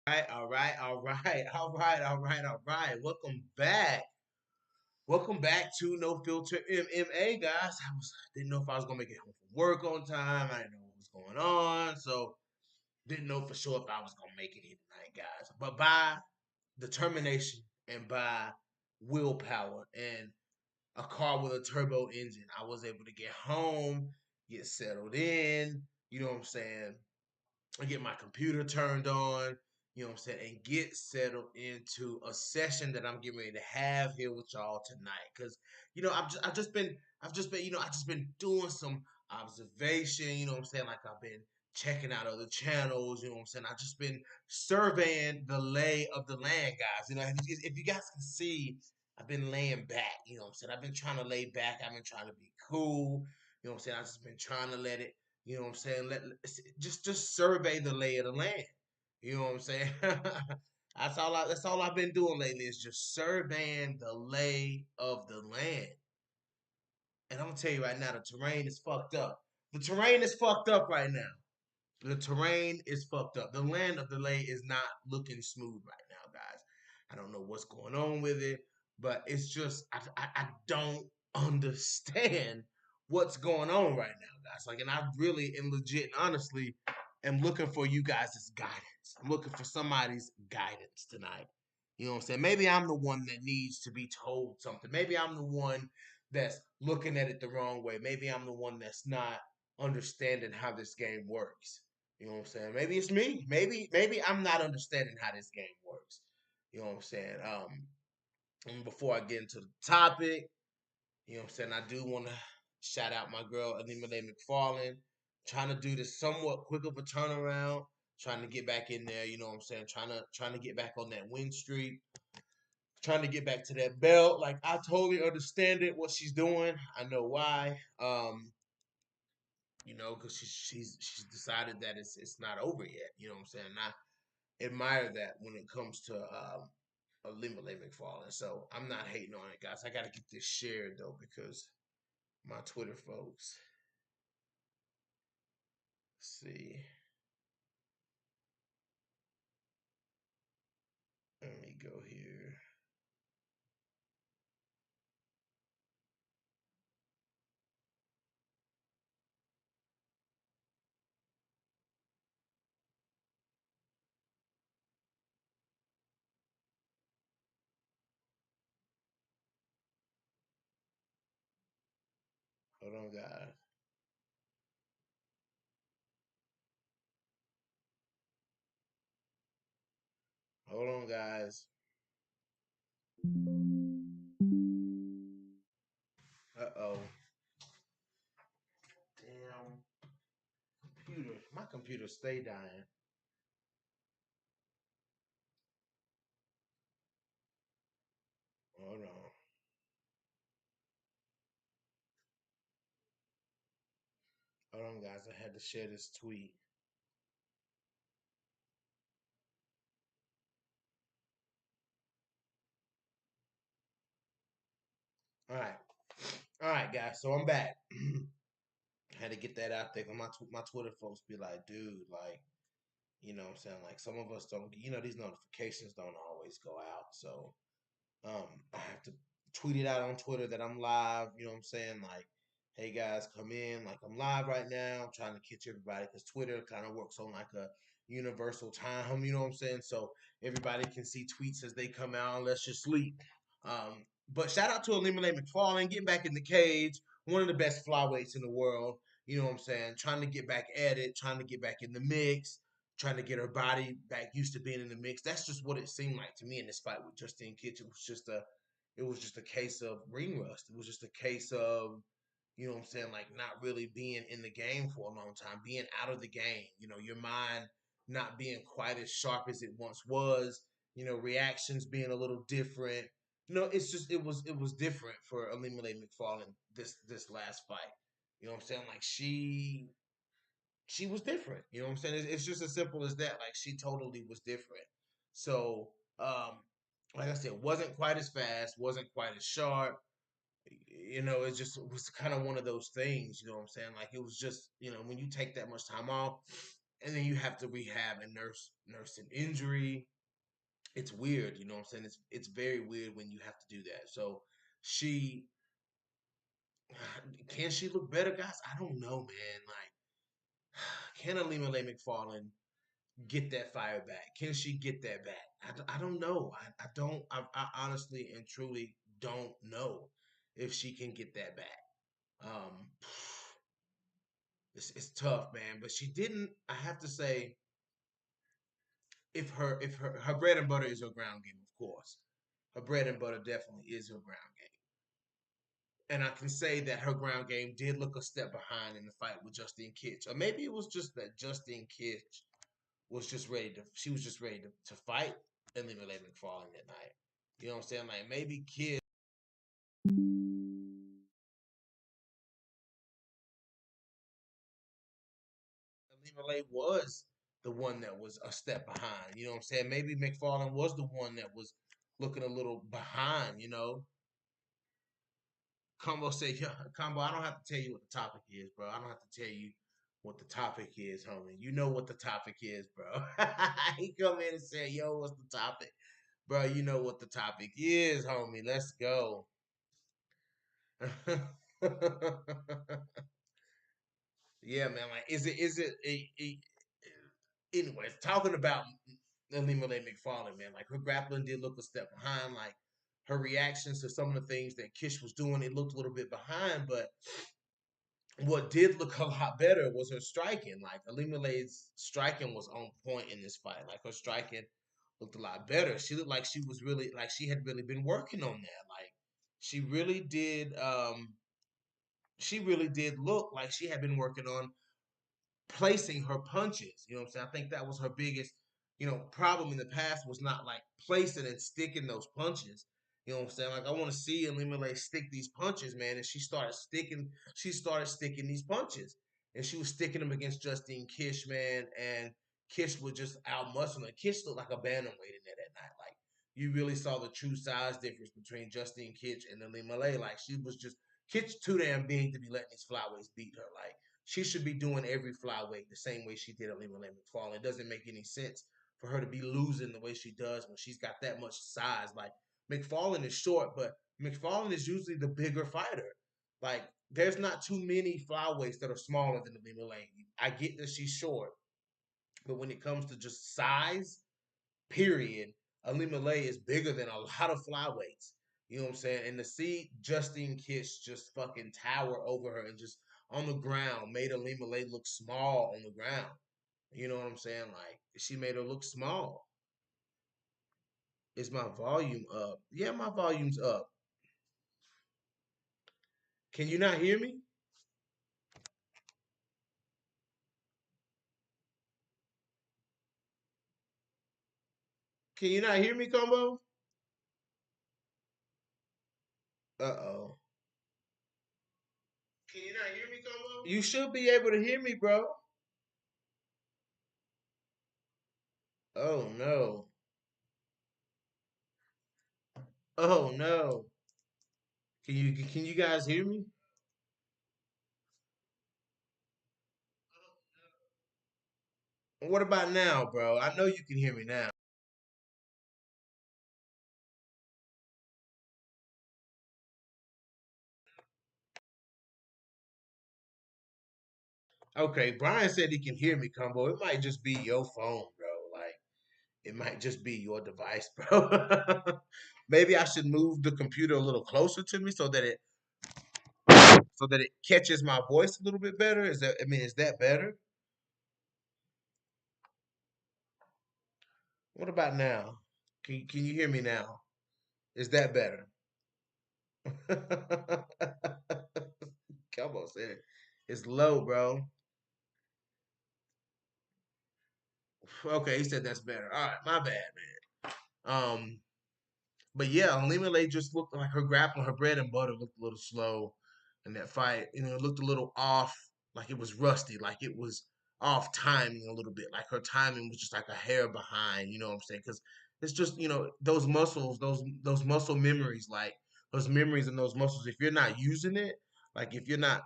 All right, all right, all right, all right, all right. Welcome back. Welcome back to No Filter MMA, guys. Didn't know if I was gonna make it home from work on time. I didn't know what was going on, so didn't know for sure if I was gonna make it here tonight, guys. But by determination and by willpower and a car with a turbo engine, I was able to get home, get settled in. You know what I'm saying? I get my computer turned on, you know what I'm saying, and get settled into a session that I'm getting ready to have here with y'all tonight. Cause I've just been doing some observation, you know what I'm saying? Like I've been checking out other channels, you know what I'm saying? I've just been surveying the lay of the land, guys. You know, if you guys can see, I've been laying back, you know what I'm saying? I've been trying to lay back, I've been trying to be cool, you know what I'm saying? I've just been trying to let it you know what I'm saying? Just survey the lay of the land. You know what I'm saying? That's all I've been doing lately is just surveying the lay of the land. And I'm gonna tell you right now, the terrain is fucked up. The terrain is fucked up right now. The terrain is fucked up. The land of the lay is not looking smooth right now, guys. I don't know what's going on with it, but it's just I don't understand what's going on right now, guys. Like, and I really and legit and honestly am looking for you guys' guidance. I'm looking for somebody's guidance tonight. You know what I'm saying? Maybe I'm the one that needs to be told something. Maybe I'm the one that's looking at it the wrong way. Maybe I'm the one that's not understanding how this game works. You know what I'm saying? Maybe it's me. Maybe I'm not understanding how this game works. You know what I'm saying? And before I get into the topic, you know what I'm saying, I do want to shout out my girl Anima McFarlane, trying to do this somewhat quick of a turnaround, trying to get back in there. You know what I'm saying? Trying to get back on that win streak, trying to get back to that belt. Like I totally understand it, what she's doing. I know why. Because she's decided that it's not over yet. You know what I'm saying? I admire that when it comes to Elimelech McFarlane. So I'm not hating on it, guys. I got to get this shared though because my Twitter folks. Let's see, let me go here. Hold on, guys. Hold on, guys. Uh-oh. Damn computer. My computer stay dying. Hold on. Hold on, guys. I had to share this tweet. All right. All right, guys. So I'm back. I had to get that out there. 'Cause my Twitter folks be like, dude, like, you know what I'm saying? Like, some of us don't, these notifications don't always go out. So, I have to tweet it out on Twitter that I'm live. You know what I'm saying? Like, hey guys, come in. Like, I'm live right now. I'm trying to catch everybody because Twitter kind of works on like a universal time. You know what I'm saying? So everybody can see tweets as they come out unless you're asleep. But shout out to Elimelech McFarlane getting back in the cage. One of the best flyweights in the world. You know what I'm saying? Trying to get back at it, trying to get back in the mix, trying to get her body back used to being in the mix. That's just what it seemed like to me in this fight with Justine Kitchen. It was just a case of ring rust. It was just a case of, you know what I'm saying, like not really being in the game for a long time, being out of the game. Your mind not being quite as sharp as it once was. Reactions being a little different. It's just it was different for Elimelech McFarlane this last fight. You know what I'm saying? Like she was different. You know what I'm saying? It's just as simple as that. Like she totally was different. So, like I said, wasn't quite as fast, wasn't quite as sharp. It was kind of one of those things. You know what I'm saying? Like it was just, when you take that much time off, and then you have to rehab and nurse an injury. It's weird, you know what I'm saying? It's very weird when you have to do that. So she can she look better, guys? I don't know, man. Like, can Alima Lay McFarlane get that fire back? Can she get that back? I don't know. I don't. I honestly and truly don't know if she can get that back. Um, it's tough, man. But she didn't. I have to say, if her bread and butter is her ground game, of course, her bread and butter definitely is her ground game. And I can say that her ground game did look a step behind in the fight with Justine Kitch, or maybe it was just that Justine Kitch was just ready to. She was just ready to fight and leave Lay McFarlane that night. You know what I'm saying? Like maybe Kitch. Alima Lay was the one that was a step behind. You know what I'm saying? Maybe McFarlane was the one that was looking a little behind. Combo said, yeah, Combo, I don't have to tell you what the topic is, bro. I don't have to tell you what the topic is, homie. You know what the topic is, bro. He come in and said, yo, what's the topic? Bro, you know what the topic is, homie. Let's go. Yeah, man. Like, anyways, talking about Alima Lay McFarlane, man. Like, her grappling did look a step behind. Like, her reactions to some of the things that Kish was doing, it looked a little bit behind, but what did look a lot better was her striking. Like Alima Lay's striking was on point in this fight. Like her striking looked a lot better. She looked like she was really like she had really been working on that. Like she really did she really did look like she had been working on placing her punches. You know what I'm saying? I think that was her biggest, problem in the past was not like placing and sticking those punches. You know what I'm saying? Like I want to see Elimele stick these punches, man. And she started sticking these punches. And she was sticking them against Justine Kish, man. And Kish was just out muscling. Kish looked like a bantamweight in there that night. Like you really saw the true size difference between Justine Kish and Elimele. Like she was just Kish too damn big to be letting these flyweights beat her. Like she should be doing every flyweight the same way she did Alima Lay McFarlane. It doesn't make any sense for her to be losing the way she does when she's got that much size. Like McFarlane is short, but McFarlane is usually the bigger fighter. Like there's not too many flyweights that are smaller than Alima Lay. I get that she's short, but when it comes to just size, period, Alima Lay is bigger than a lot of flyweights. You know what I'm saying? And to see Justine Kish just fucking tower over her and just on the ground made Alima Lay look small on the ground. You know what I'm saying? Like she made her look small. Is my volume up? Yeah, my volume's up. Can you not hear me? Can you not hear me, Combo? Uh-oh. Can you not hear me, Combo? You should be able to hear me, bro. Oh no. Oh no. Can you guys hear me? What about now, bro? I know you can hear me now. Okay, Brian said he can hear me, Combo. It might just be your phone, bro. Like it might just be your device, bro. Maybe I should move the computer a little closer to me so that it catches my voice a little bit better. Is that better? What about now? Can you hear me now? Is that better? Combo said it. It's low, bro. Okay, he said that's better. All right, my bad, man. But yeah, Lima Lay just looked like her grappling, her bread and butter looked a little slow in that fight. It looked a little off, like it was rusty, like it was off timing a little bit. Like her timing was just like a hair behind. You know what I'm saying? Because it's just those muscles, those muscle memories, like those memories and those muscles. If you're not using it, like if you're not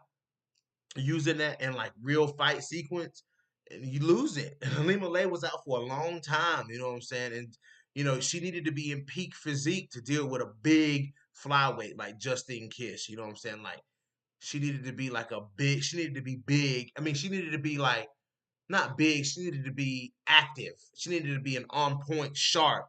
using that in like real fight sequence, and you lose it. Lima Lay was out for a long time, you know what I'm saying? And she needed to be in peak physique to deal with a big flyweight like Justine Kish, you know what I'm saying? Like she needed to be like she needed to be big. I mean, she needed to be like not big, she needed to be active. She needed to be an on point, sharp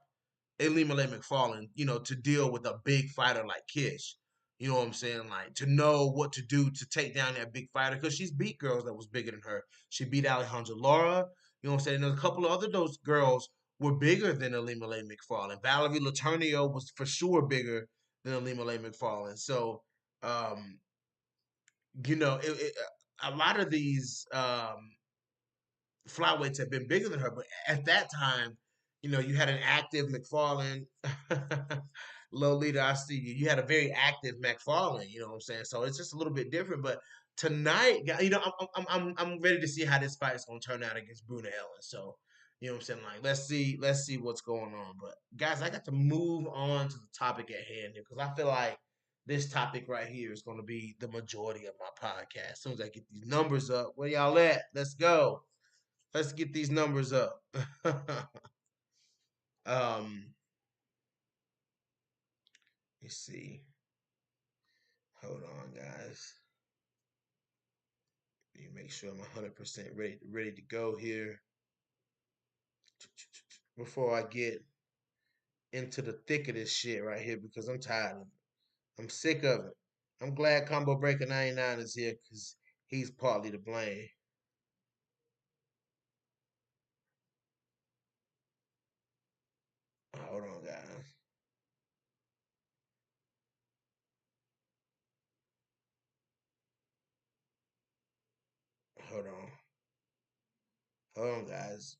Ilima-Lei McFarlane, to deal with a big fighter like Kish. You know what I'm saying? Like to know what to do to take down that big fighter because she's beat girls that was bigger than her. She beat Alejandra Lara. You know what I'm saying? There's a couple of other those girls were bigger than Ilima-Lei McFarlane. Valerie Laternio was for sure bigger than Ilima-Lei McFarlane. So, um, a lot of these flyweights have been bigger than her, but at that time, you had an active McFarlane. Lolita, I see you. You had a very active McFarlane. You know what I'm saying? So it's just a little bit different. But tonight, I'm ready to see how this fight is going to turn out against Bruna Ellen. So you know what I'm saying? Like let's see what's going on. But guys, I got to move on to the topic at hand here because I feel like this topic right here is going to be the majority of my podcast. As soon as I get these numbers up, where y'all at? Let's go. Let's get these numbers up. um, let's see. Hold on, guys. Let me make sure I'm 100% ready to go here before I get into the thick of this shit right here because I'm tired of it. I'm sick of it. I'm glad Combo Breaker 99 is here because he's partly to blame. Hold on, guys. Hold on. Hold on, guys.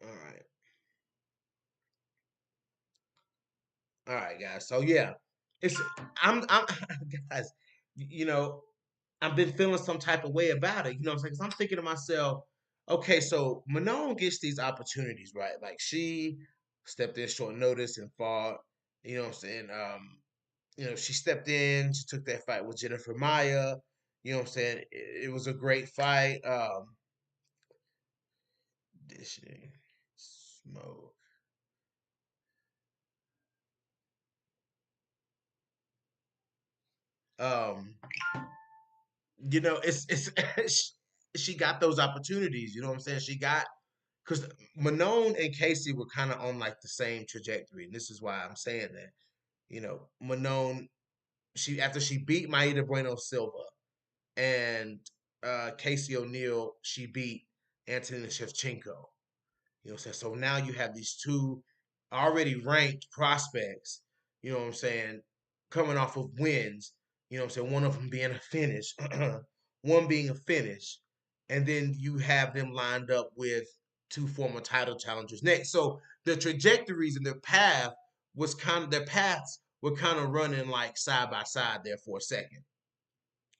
All right. All right, guys. So yeah, it's I'm guys. You know, I've been feeling some type of way about it. You know what I'm saying? 'Cause I'm thinking to myself, okay, so Manon gets these opportunities, right? Like she stepped in short notice and fought. You know what I'm saying? She stepped in. She took that fight with Jennifer Maya. You know what I'm saying? It was a great fight. Dishing smoke. Um, it's she got those opportunities. You know what I'm saying? She got because Manon and Casey were kind of on like the same trajectory, and this is why I'm saying that. Manon, she after she beat Maida Bueno Silva and Casey O'Neill, she beat Antonina Shevchenko. You know what I'm saying? So now you have these two already ranked prospects, you know what I'm saying, coming off of wins, you know what I'm saying, one of them being a finish, one being a finish, and then you have them lined up with two former title challengers next. So the trajectories and their paths were kind of running like side by side there for a second.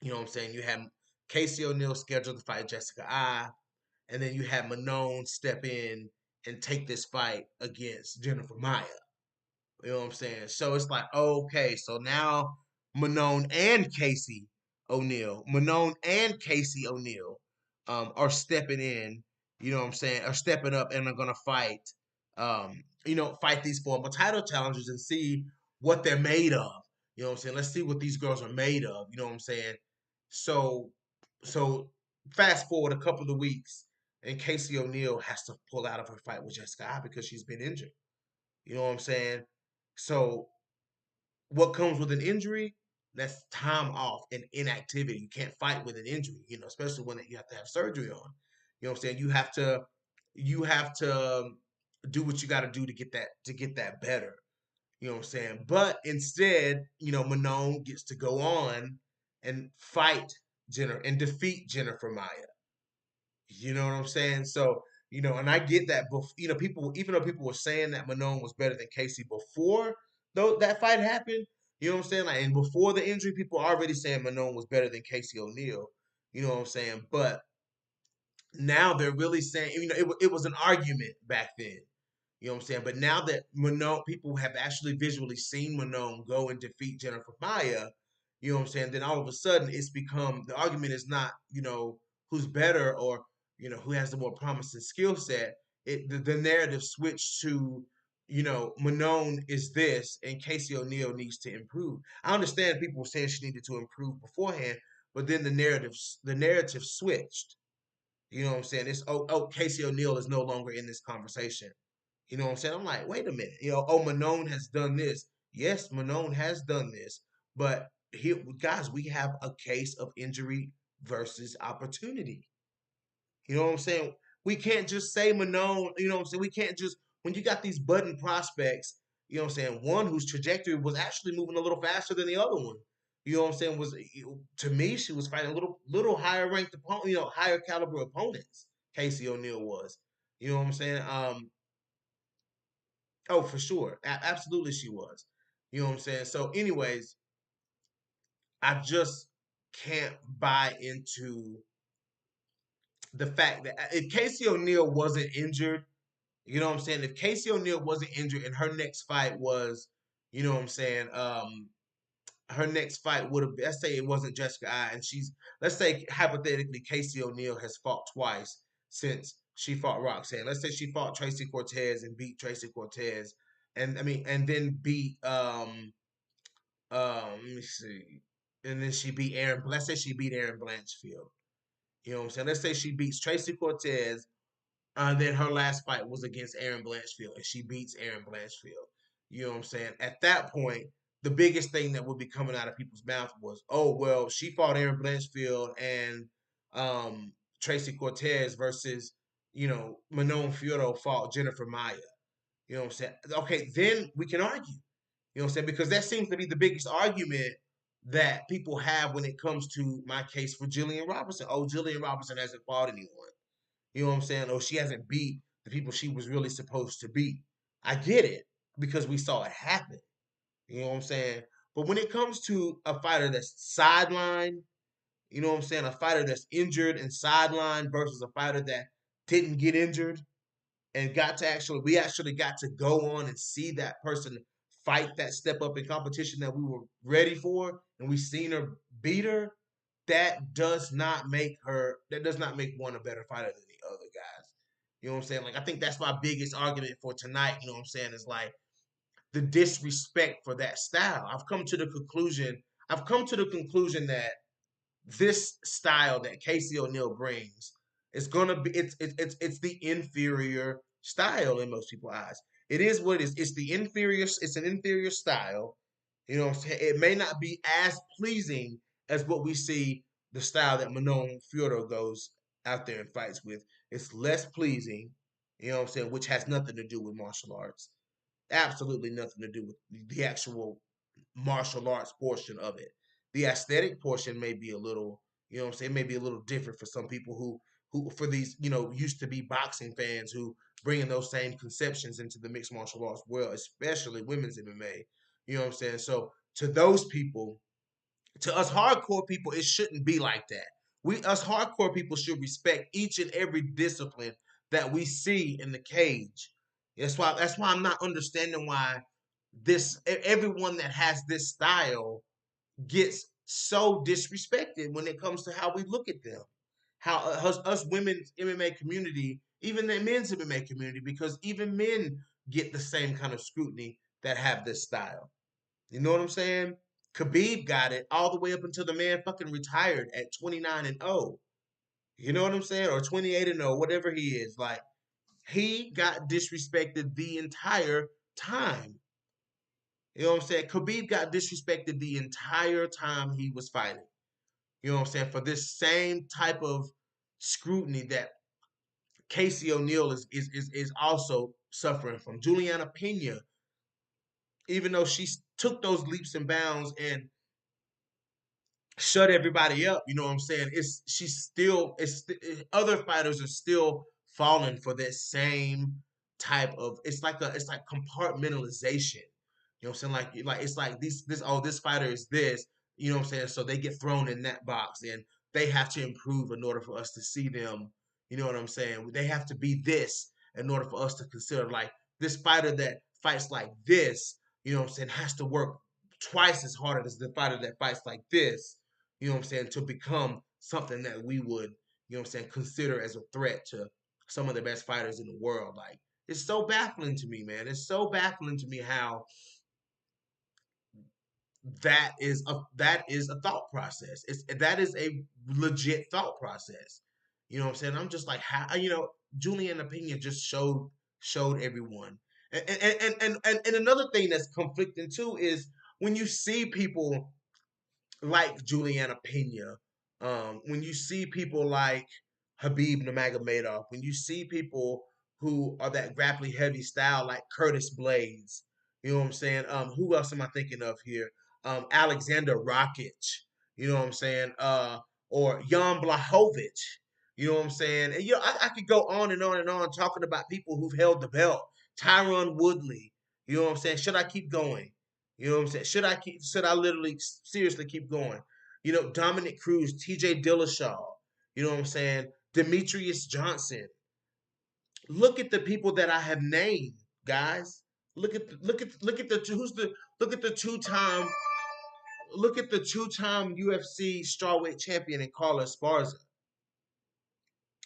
You know what I'm saying? You had Casey O'Neill scheduled to fight Jessica I, and then you had Manon step in and take this fight against Jennifer Maya. You know what I'm saying? So it's like, okay, so now Manon and Casey O'Neill are stepping in, you know what I'm saying, are stepping up and are gonna fight, fight these former title challengers and see what they're made of. You know what I'm saying? Let's see what these girls are made of. You know what I'm saying? So, so fast forward a couple of weeks, and Casey O'Neill has to pull out of her fight with Jessica because she's been injured. You know what I'm saying? So what comes with an injury? That's time off and inactivity. You can't fight with an injury, especially when you have to have surgery on. You know what I'm saying? You have to do what you got to do to get that better. You know what I'm saying? But instead, Manon gets to go on and fight Jennifer and defeat Jennifer Maya. You know what I'm saying? So, and I get that, but people, even though people were saying that Manon was better than Casey before though that fight happened, you know what I'm saying? Like, and before the injury, people are already saying Manon was better than Casey O'Neill. You know what I'm saying? But now they're really saying, it was an argument back then. You know what I'm saying? But now that Minone, people have actually visually seen Minone go and defeat Jennifer Maya, you know what I'm saying? Then all of a sudden it's become, the argument is not, who's better or, who has the more promising skill set. The narrative switched to, Minone is this and Casey O'Neill needs to improve. I understand people were saying she needed to improve beforehand, but then the narrative switched. You know what I'm saying? It's Casey O'Neill is no longer in this conversation. You know what I'm saying? I'm like, wait a minute. Minone has done this. Yes, Minone has done this, but here, guys, we have a case of injury versus opportunity. You know what I'm saying? We can't just say Minone. You know what I'm saying? We can't just when you got these budding prospects. You know what I'm saying? One whose trajectory was actually moving a little faster than the other one. You know what I'm saying? To me, she was fighting little higher ranked opponent, higher caliber opponents. Casey O'Neill was. You know what I'm saying? Oh, for sure. Absolutely she was. You know what I'm saying? So, anyways, I just can't buy into the fact that if Casey O'Neill wasn't injured, you know what I'm saying? If Casey O'Neill wasn't injured and her next fight was, you know what I'm saying, her next fight would have been, let's say it wasn't Jessica I, and let's say hypothetically Casey O'Neill has fought twice since she fought Roxanne. Let's say she fought Tracy Cortez and beat Tracy Cortez, and then beat let me see, and then she beat Aaron. Let's say she beat Aaron Blanchfield. You know what I'm saying? Let's say she beats Tracy Cortez. Then her last fight was against Aaron Blanchfield, and she beats Aaron Blanchfield. You know what I'm saying? At that point, the biggest thing that would be coming out of people's mouth was, "Oh well, she fought Aaron Blanchfield and Tracy Cortez versus Manon Fiorito fought Jennifer Maya." You know what I'm saying? Okay, then we can argue. You know what I'm saying? Because that seems to be the biggest argument that people have when it comes to my case for Jillian Robertson. Oh, Jillian Robertson hasn't fought anyone. You know what I'm saying? Oh, she hasn't beat the people she was really supposed to beat. I get it because we saw it happen. You know what I'm saying? But when it comes to a fighter that's sidelined, you know what I'm saying? A fighter that's injured and sidelined versus a fighter that didn't get injured and we actually got to go on and see that person fight that step up in competition that we were ready for, and we seen her beat her. That does not make one a better fighter than the other guys. You know what I'm saying? Like, I think that's my biggest argument for tonight. You know what I'm saying? Is like the disrespect for that style. I've come to the conclusion that this style that Casey O'Neill brings is gonna be it's the inferior style in most people's eyes. It is what it is. It's an inferior style. You know what I'm saying? It may not be as pleasing as what we see the style that Manon Fiorito goes out there and fights with. It's less pleasing, you know what I'm saying, which has nothing to do with martial arts. Absolutely nothing to do with the actual martial arts portion of it. The aesthetic portion may be a little, you know what I'm saying, maybe a little different for some people who for these, used to be boxing fans who bringing those same conceptions into the mixed martial arts world, especially women's MMA. You know what I'm saying? So to those people, to us hardcore people, it shouldn't be like that. Us hardcore people should respect each and every discipline that we see in the cage. That's why I'm not understanding why everyone that has this style gets so disrespected when it comes to how we look at them. How us women's MMA community, even the men's MMA community, because even men get the same kind of scrutiny that have this style. You know what I'm saying? Khabib got it all the way up until the man fucking retired at 29 and 0. You know what I'm saying? Or 28 and 0, whatever he is. Like, he got disrespected the entire time. You know what I'm saying? Khabib got disrespected the entire time he was fighting. You know what I'm saying? For this same type of scrutiny that Casey O'Neill is also suffering from. Juliana Pena, even though she took those leaps and bounds and shut everybody up. You know what I'm saying? Other fighters are still falling for that same type of. It's like compartmentalization. You know what I'm saying? Like it's like this fighter is this. You know what I'm saying? So they get thrown in that box, and they have to improve in order for us to see them. You know what I'm saying? They have to be this in order for us to consider like this fighter that fights like this, you know what I'm saying, has to work twice as hard as the fighter that fights like this, you know what I'm saying, to become something that we would, you know what I'm saying, consider as a threat to some of the best fighters in the world. Like, it's so baffling to me, man. It's so baffling to me how that is a thought process. That is a legit thought process. You know what I'm saying? I'm just like, how, Julian opinion just showed everyone. And another thing that's conflicting too is when you see people like Juliana Pena, when you see people like Habib Nurmagomedov, when you see people who are that grappling heavy style like Curtis Blades, you know what I'm saying? Who else am I thinking of here? Alexander Rakic, you know what I'm saying? Or Jan Blachowicz, you know what I'm saying? And I could go on and on and on talking about people who've held the belt. Tyron Woodley, you know what I'm saying? Should I keep going? You know what I'm saying? Should I literally seriously keep going? Dominic Cruz, TJ Dillashaw, you know what I'm saying? Demetrius Johnson. Look at the people that I have named, guys. Look at the who's the look at the two-time UFC strawweight champion in Carlos Esparza.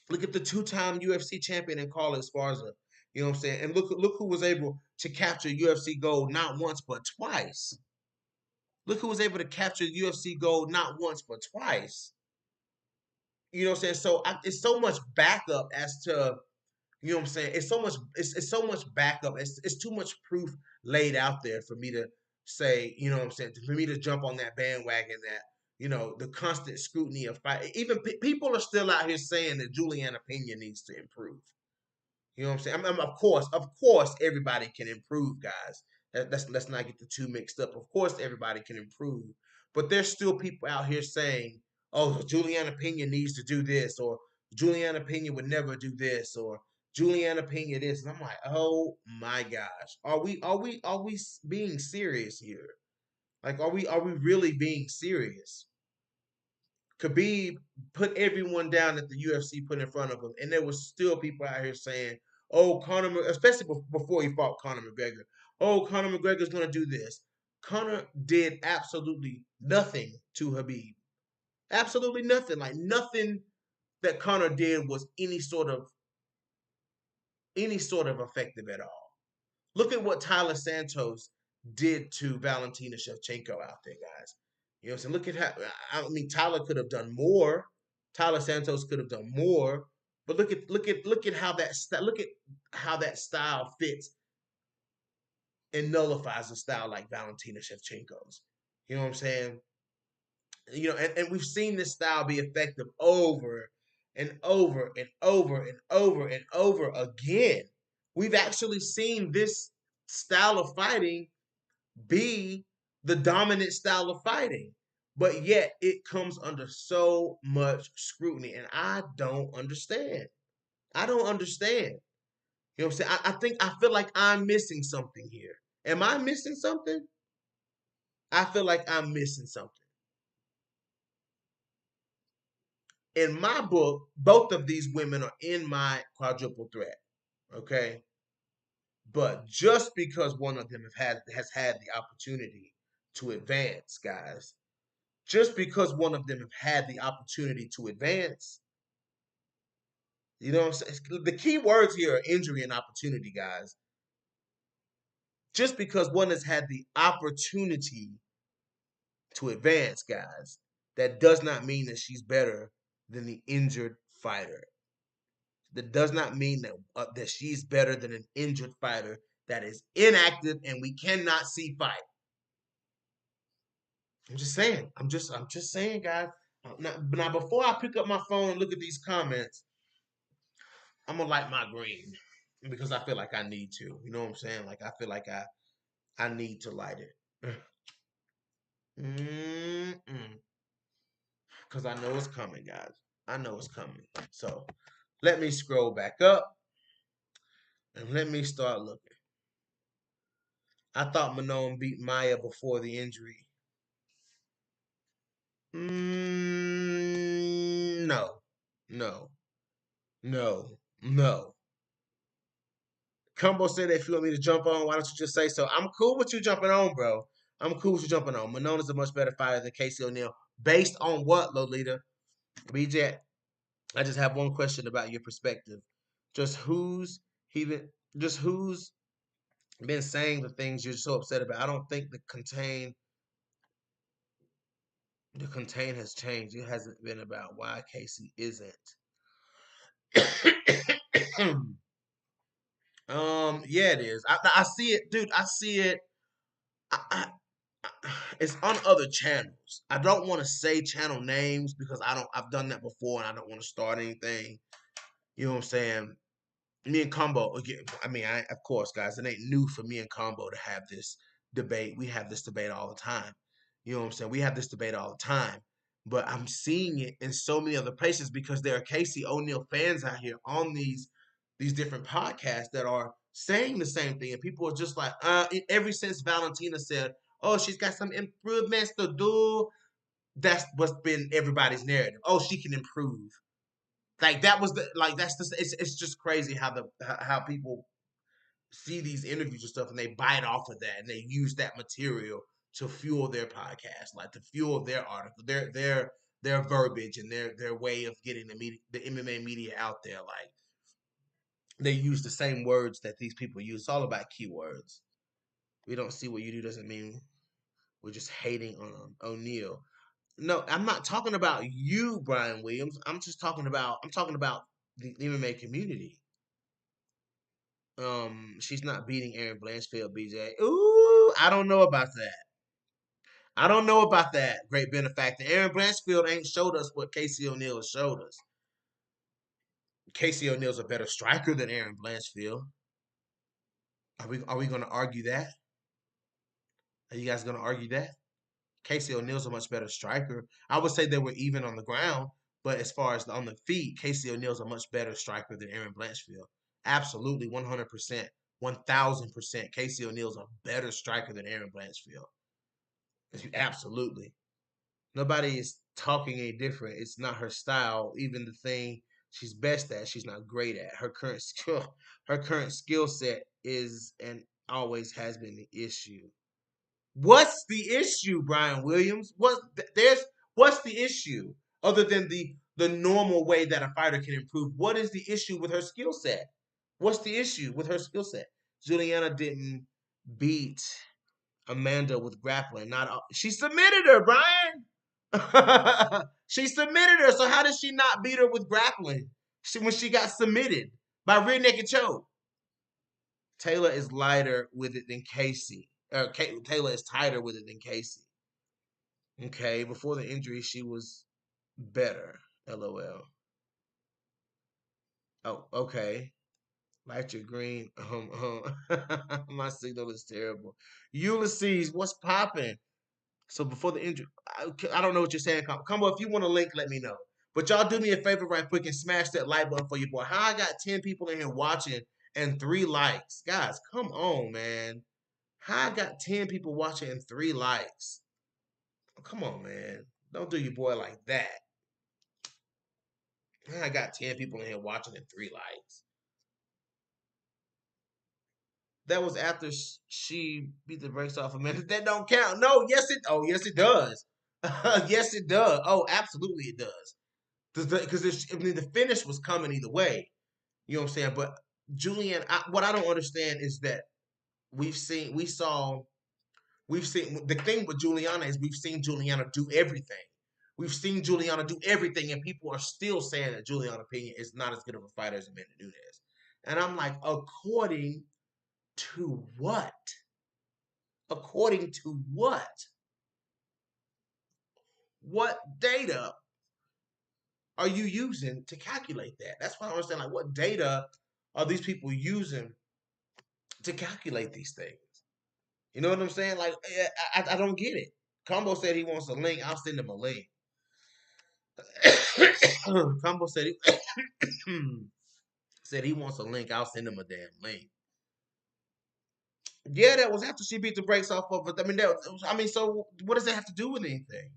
Look at the two-time UFC champion in Carlos Esparza. You know what I'm saying? And look who was able to capture UFC gold not once but twice. Look who was able to capture UFC gold not once but twice. You know what I'm saying? So it's so much backup as to, you know what I'm saying? It's so much backup. It's too much proof laid out there for me to say, you know what I'm saying? For me to jump on that bandwagon that, the constant scrutiny of fight. Even people are still out here saying that Juliana Pena needs to improve. You know what I'm saying? Of course, everybody can improve, guys. Let's not get the two mixed up. Of course, everybody can improve, but there's still people out here saying, "Oh, Juliana Pena needs to do this," or "Juliana Pena would never do this," or "Juliana Pena this," and I'm like, "Oh my gosh, are we being serious here? Like, are we really being serious?" Khabib put everyone down that the UFC put in front of him, and there was still people out here saying, "Oh, especially before he fought Conor McGregor. Oh, Conor McGregor's going to do this." Conor did absolutely nothing to Khabib. Absolutely nothing. Like nothing that Conor did was any sort of effective at all. Look at what Tyler Santos did to Valentina Shevchenko out there, guys. You know what I'm saying? Look at how, I mean, Tyler could have done more. Tyler Santos could have done more. But look at how that style fits and nullifies a style like Valentina Shevchenko's. You know what I'm saying? And we've seen this style be effective over and over and over and over and over again. We've actually seen this style of fighting be the dominant style of fighting, but yet it comes under so much scrutiny, and I don't understand. I don't understand. You know what I'm saying? I feel like I'm missing something here. Am I missing something? I feel like I'm missing something. In my book, both of these women are in my quadruple threat. Okay. But just because one of them has had the opportunity to advance, guys, just because one of them have had the opportunity to advance, you know what I'm saying? The key words here are injury and opportunity, guys. Just because one has had the opportunity to advance, guys, that does not mean that she's better than the injured fighter. That does not mean that she's better than an injured fighter that is inactive and we cannot see fight. I'm just saying. I'm just saying, guys. Now, before I pick up my phone and look at these comments, I'm gonna light my green because I feel like I need to. You know what I'm saying? Like I feel like I need to light it. Because I know it's coming, guys. I know it's coming. So let me scroll back up and let me start looking. I thought Manon beat Maya before the injury. No, no, no, no. Combo said if you want me to jump on, why don't you just say so? I'm cool with you jumping on, bro. I'm cool with you jumping on. Manona's a much better fighter than Casey O'Neill. Based on what, Lolita? BJ, I just have one question about your perspective. Just who's he been just who's been saying the things you're so upset about? I don't think the contain has changed. It hasn't been about why Casey isn't. Yeah, it is. I see it, dude. I see it. It's on other channels. I don't want to say channel names because I've done that before and I don't want to start anything. You know what I'm saying? Me and Combo again. I mean, of course, guys, it ain't new for me and Combo to have this debate. We have this debate all the time. You know what I'm saying? We have this debate all the time. But I'm seeing it in so many other places because there are Casey O'Neill fans out here on these different podcasts that are saying the same thing, and people are just like, ever since Valentina said, "Oh, she's got some improvements to do." That's what's been everybody's narrative. Oh, she can improve. Like that was the like that's the it's just crazy how how people see these interviews and stuff and they bite off of that and they use that material to fuel their podcast, like to fuel their article, their verbiage and their way of getting the MMA media out there. Like they use the same words that these people use. It's all about keywords. We don't see what you do doesn't mean we're just hating on O'Neal. No, I'm not talking about you, Brian Williams. I'm talking about the MMA community. She's not beating Aaron Blanchfield, BJ. Ooh, I don't know about that. I don't know about that, great benefactor. Aaron Blanchfield ain't showed us what Casey O'Neill has showed us. Casey O'Neill's a better striker than Aaron Blanchfield. Are we gonna argue that? Are you guys gonna argue that? Casey O'Neill's a much better striker. I would say they were even on the ground, but as far as on the feet, Casey O'Neill's a much better striker than Aaron Blanchfield. Absolutely, 100%, 1,000%. Casey O'Neill's a better striker than Aaron Blanchfield. Absolutely. Nobody is talking any different. It's not her style. Even the thing she's best at, she's not great at. Her current skill set is and always has been the issue. What's the issue, Brian Williams? What's the issue other than the normal way that a fighter can improve? What is the issue with her skill set? What's the issue with her skill set? Juliana didn't beat Amanda with grappling. Not she submitted her, Brian. She submitted her. So how did she not beat her with grappling? When she got submitted by rear naked choke. Taylor is lighter with it than Casey. Taylor is tighter with it than Casey. Okay, before the injury, she was better. LOL. Oh, okay. Light your green. My signal is terrible. Ulysses, what's popping? So before the injury, I don't know what you're saying. Come on, if you want a link, let me know. But y'all do me a favor right quick and smash that like button for your boy. How I got 10 people in here watching and 3 likes. Guys, come on, man. How I got 10 people watching and 3 likes. Oh, come on, man. Don't do your boy like that. I got 10 people in here watching and 3 likes. That was after she beat the brakes off of me. That don't count. No, yes it does. Yes it does. Oh, absolutely it does. Because I mean, the finish was coming either way. You know what I'm saying? But Julian, what I don't understand is that we've seen the thing with Juliana is we've seen Juliana do everything. We've seen Juliana do everything, and people are still saying that Juliana Pena is not as good of a fighter as Amanda Nunes. And I'm like, according to what? According to what? What data are you using to calculate that? That's what I understand. Like, what data are these people using to calculate these things? You know what I'm saying? Like, I don't get it. Combo said he wants a link. I'll send him a link. Combo said he wants a link. I'll send him a damn link. Yeah, that was after she beat the brakes off of it. I mean, so what does that have to do with anything?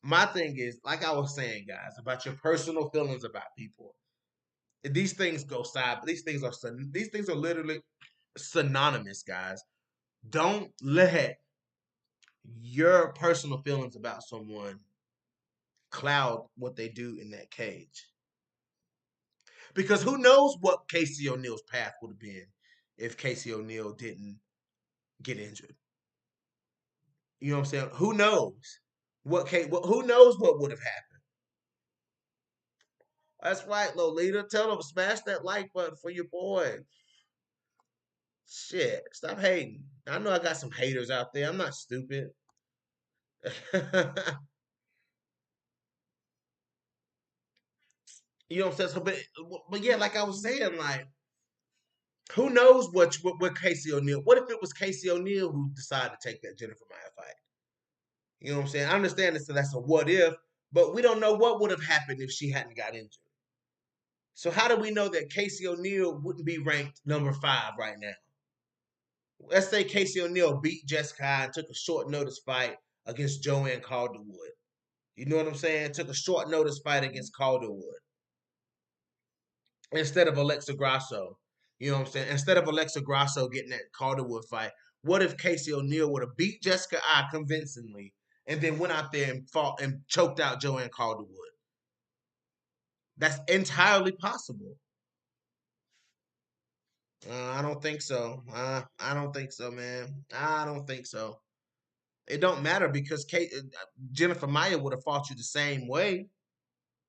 my thing is, like I was saying, guys, about your personal feelings about people. These things go side. These things are literally synonymous, guys. Don't let your personal feelings about someone cloud what they do in that cage. Because who knows what Casey O'Neal's path would have been if Casey O'Neal didn't get injured. You know what I'm saying? Who knows who knows what would have happened? That's right, Lolita. Tell them smash that like button for your boy. Shit, stop hating. I know I got some haters out there. I'm not stupid. You know what I'm saying? So, but yeah, like I was saying, like who knows what Casey O'Neal? What if it was Casey O'Neal who decided to take that Jennifer Maya fight? You know what I'm saying? I understand this, so that's a what if, but we don't know what would have happened if she hadn't got injured. So how do we know that Casey O'Neal wouldn't be ranked number 5 right now? Let's say Casey O'Neal beat Jessica and took a short notice fight against Joanne Calderwood. You know what I'm saying? Took a short notice fight against Calderwood instead of Alexa Grasso. You know what I'm saying? Instead of Alexa Grasso getting that Calderwood fight, what if Casey O'Neal would have beat Jessica I convincingly and then went out there and fought and choked out Joanne Calderwood? That's entirely possible. I don't think so. I don't think so, man. I don't think so. It don't matter because Jennifer Maya would have fought you the same way.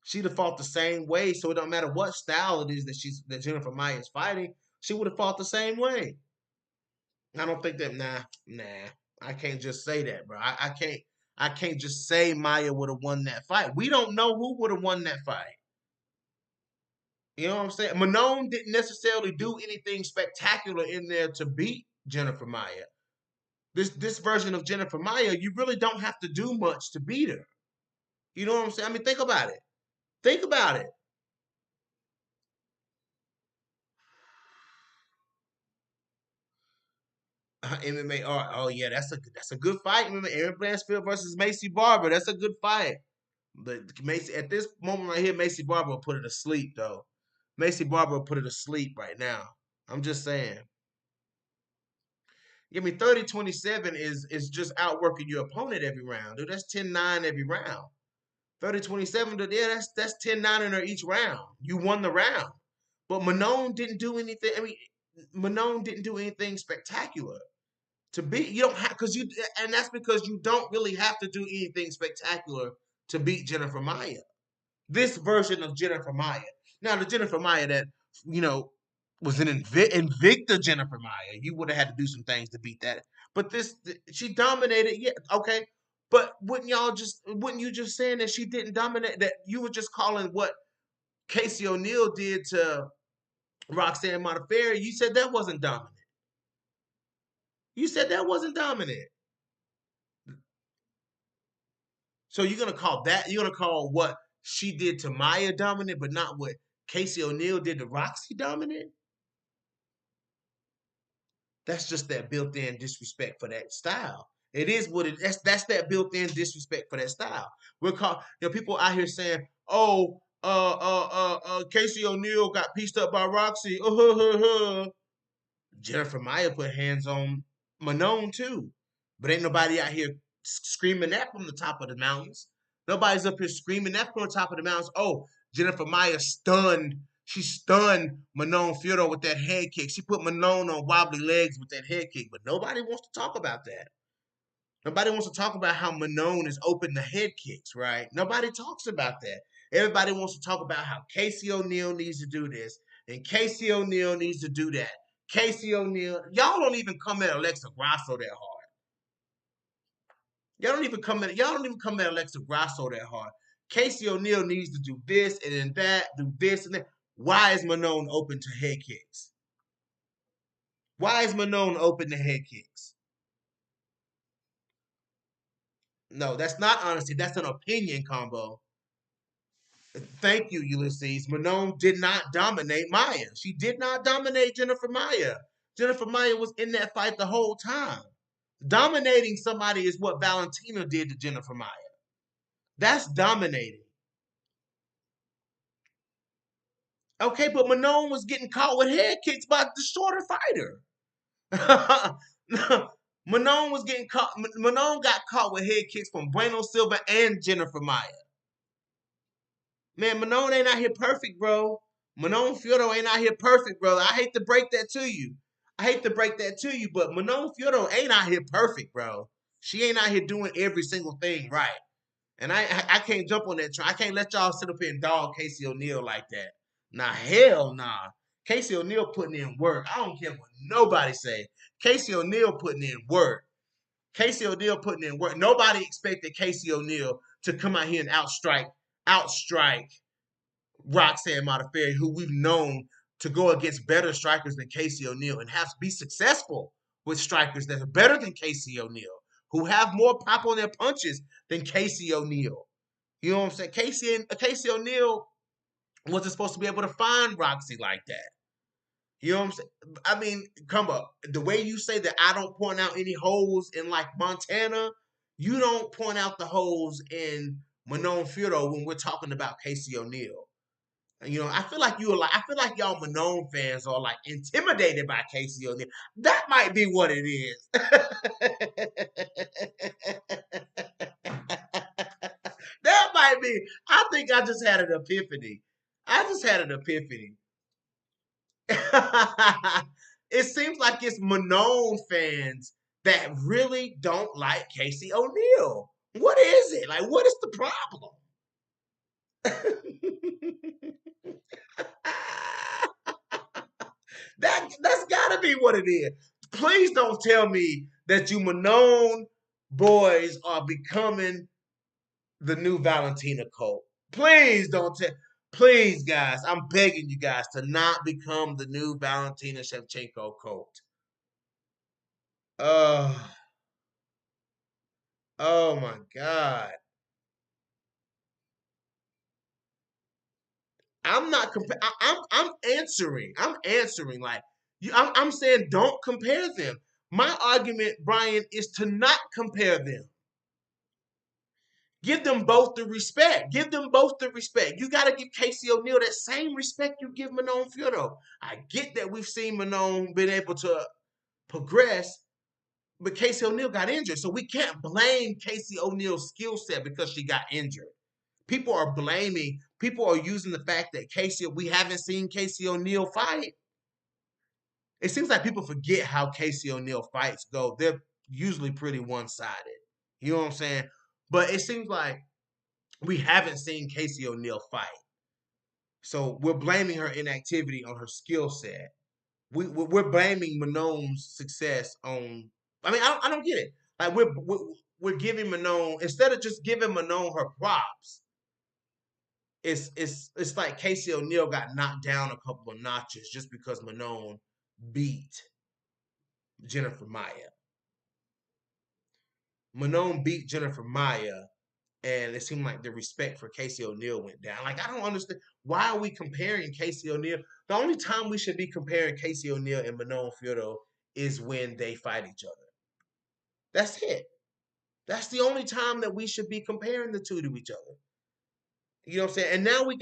She'd have fought the same way, so it don't matter what style it is that Jennifer Maya is fighting. She would have fought the same way. I don't think that. Nah. I can't just say that, bro. I can't. I can't just say Maya would have won that fight. We don't know who would have won that fight. You know what I'm saying? Manon didn't necessarily do anything spectacular in there to beat Jennifer Maya. This version of Jennifer Maya, you really don't have to do much to beat her. You know what I'm saying? I mean, think about it. Think about it. MMA. Oh yeah, that's a good fight. Aaron Blanchfield versus Macy Barber. That's a good fight. But Macy at this moment right here, Macy Barber will put it to sleep though. Macy Barber will put it to sleep right now. I'm just saying. I mean, 30-27 is just outworking your opponent every round, dude. That's 10-9 every round. 30-27, yeah, that's 10-9 in her each round. You won the round. But Manon didn't do anything. I mean, Manon didn't do anything spectacular. To beat you don't have because you and that's because you don't really have to do anything spectacular to beat Jennifer Maya. This version of Jennifer Maya. Now the Jennifer Maya that you know was an Invicta Jennifer Maya, you would have had to do some things to beat that. But this she dominated. Yeah, okay. But wouldn't you just saying that she didn't dominate? That you were just calling what Casey O'Neal did to Roxanne Modafferi? You said that wasn't dominant. You said that wasn't dominant. So you're gonna call what she did to Maya dominant, but not what Casey O'Neal did to Roxy dominant? That's just that built-in disrespect for that style. It is what it that's that built-in disrespect for that style. We're called people out here saying, oh, Casey O'Neal got pieced up by Roxy. Jennifer Maya put hands on Manon too. But ain't nobody out here screaming that from the top of the mountains. Nobody's up here screaming that from the top of the mountains. Oh, Jennifer Maya stunned. She stunned Manon Fiorito with that head kick. She put Manon on wobbly legs with that head kick. But nobody wants to talk about that. Nobody wants to talk about how Manon is open to head kicks, right? Nobody talks about that. Everybody wants to talk about how Casey O'Neal needs to do this and Casey O'Neal needs to do that. Casey O'Neal, y'all don't even come at Alexa Grasso that hard. Y'all don't even come at Alexa Grasso that hard. Casey O'Neal needs to do this and then that, do this and that. Why is Manon open to head kicks? Why is Manon open to head kicks? No, that's not honesty. That's an opinion combo. Thank you, Ulysses. Manon did not dominate Maya. She did not dominate Jennifer Maya. Jennifer Maya was in that fight the whole time. Dominating somebody is what Valentina did to Jennifer Maya. That's dominating. Okay, but Manon was getting caught with head kicks by the shorter fighter. Manon was getting caught. Manon got caught with head kicks from Bueno Silva and Jennifer Maya. Man, Manon ain't out here perfect, bro. Manon Fiorito ain't out here perfect, bro. I hate to break that to you. I hate to break that to you, but Manon Fiorito ain't out here perfect, bro. She ain't out here doing every single thing right. And I can't jump on that train. I can't let y'all sit up here and dog Casey O'Neill like that. Nah, hell nah. Casey O'Neill putting in work. I don't care what nobody say. Casey O'Neill putting in work. Casey O'Neill putting in work. Nobody expected Casey O'Neill to come out here and outstrike Roxanne Modafferi, who we've known to go against better strikers than Casey O'Neill and have to be successful with strikers that are better than Casey O'Neill, who have more pop on their punches than Casey O'Neill. You know what I'm saying? Casey O'Neill wasn't supposed to be able to find Roxy like that. You know what I'm saying? I mean, come up. The way you say that I don't point out any holes in like Montana, you don't point out the holes in Manon Fiorito when we're talking about Casey O'Neill. You know, I feel like y'all Manon fans are like intimidated by Casey O'Neill. That might be what it is. That might be. I think I just had an epiphany. I just had an epiphany. It seems like it's Manon fans that really don't like Casey O'Neill. What is it? Like, what is the problem? That's gotta be what it is. Please don't tell me that you Manon boys are becoming the new Valentina cult. Please don't tell. Please, guys, I'm begging you guys to not become the new Valentina Shevchenko cult. Oh, oh my God. I'm not compa- I'm answering. I'm answering like I'm saying don't compare them. My argument, Brian, is to not compare them. Give them both the respect. Give them both the respect. You got to give Casey O'Neill that same respect you give Manon Fiorito. I get that we've seen Manon been able to progress, but Casey O'Neill got injured. So we can't blame Casey O'Neill's skill set because she got injured. People are using the fact that we haven't seen Casey O'Neill fight. It seems like people forget how Casey O'Neill fights go. They're usually pretty one-sided. You know what I'm saying? But it seems like we haven't seen Casey O'Neill fight. So we're blaming her inactivity on her skill set. We're blaming Manon's success on. I mean, I don't get it. Like we're giving Manon instead of just giving Manon her props. It's like Casey O'Neill got knocked down a couple of notches just because Manon beat Jennifer Maya. Manon beat Jennifer Maya, and it seemed like the respect for Casey O'Neill went down. Like I don't understand why are we comparing Casey O'Neill? The only time we should be comparing Casey O'Neill and Manon Fiorito is when they fight each other. That's it. That's the only time that we should be comparing the two to each other. You know what I'm saying? And now we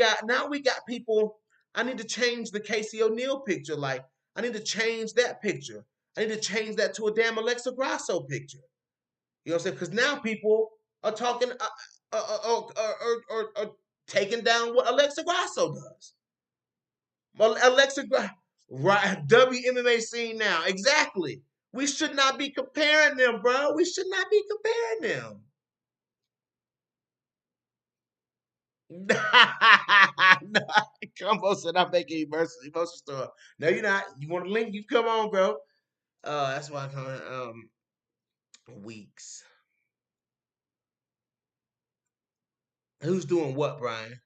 got people. I need to change the Casey O'Neill picture. Like I need to change that picture. I need to change that to a damn Alexa Grasso picture. You know what I'm saying? Because now people are talking, taking down what Alexa Grasso does. Well, right? WMMA scene now, exactly. We should not be comparing them, bro. We should not be comparing them. No, come on, said I'm making emotional story. No, you're not. You want a link? You come on, bro. That's why I'm coming. Weeks. Who's doing what, Brian?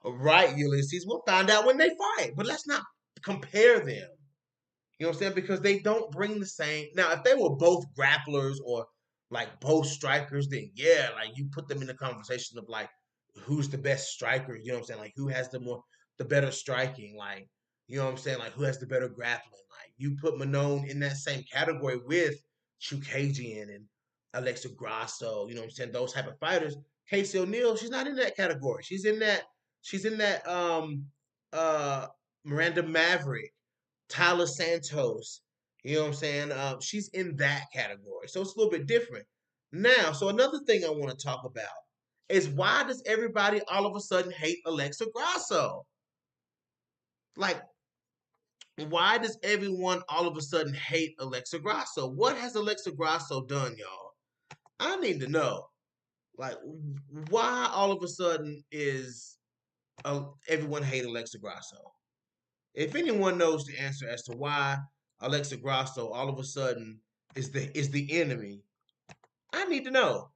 Right, Ulysses. We'll find out when they fight, but let's not compare them. You know what I'm saying? Because they don't bring the same. Now, if they were both grapplers or like both strikers, then yeah, like you put them in the conversation of like who's the best striker. You know what I'm saying? Like who has the better striking? Like you know what I'm saying? Like who has the better grappling? Like you put Manon in that same category with Chukagian and Alexa Grasso. You know what I'm saying? Those type of fighters. Casey O'Neill, she's not in that category. She's in that uh Miranda Maverick, Tyler Santos. You know what I'm saying? She's in that category. So it's a little bit different. Now, so another thing I want to talk about is why does everybody all of a sudden hate Alexa Grasso? Like, why does everyone all of a sudden hate Alexa Grasso? What has Alexa Grasso done, y'all? I need to know. Like, why all of a sudden is everyone hate Alexa Grasso? If anyone knows the answer as to why Alexa Grasso all of a sudden is the enemy, I need to know.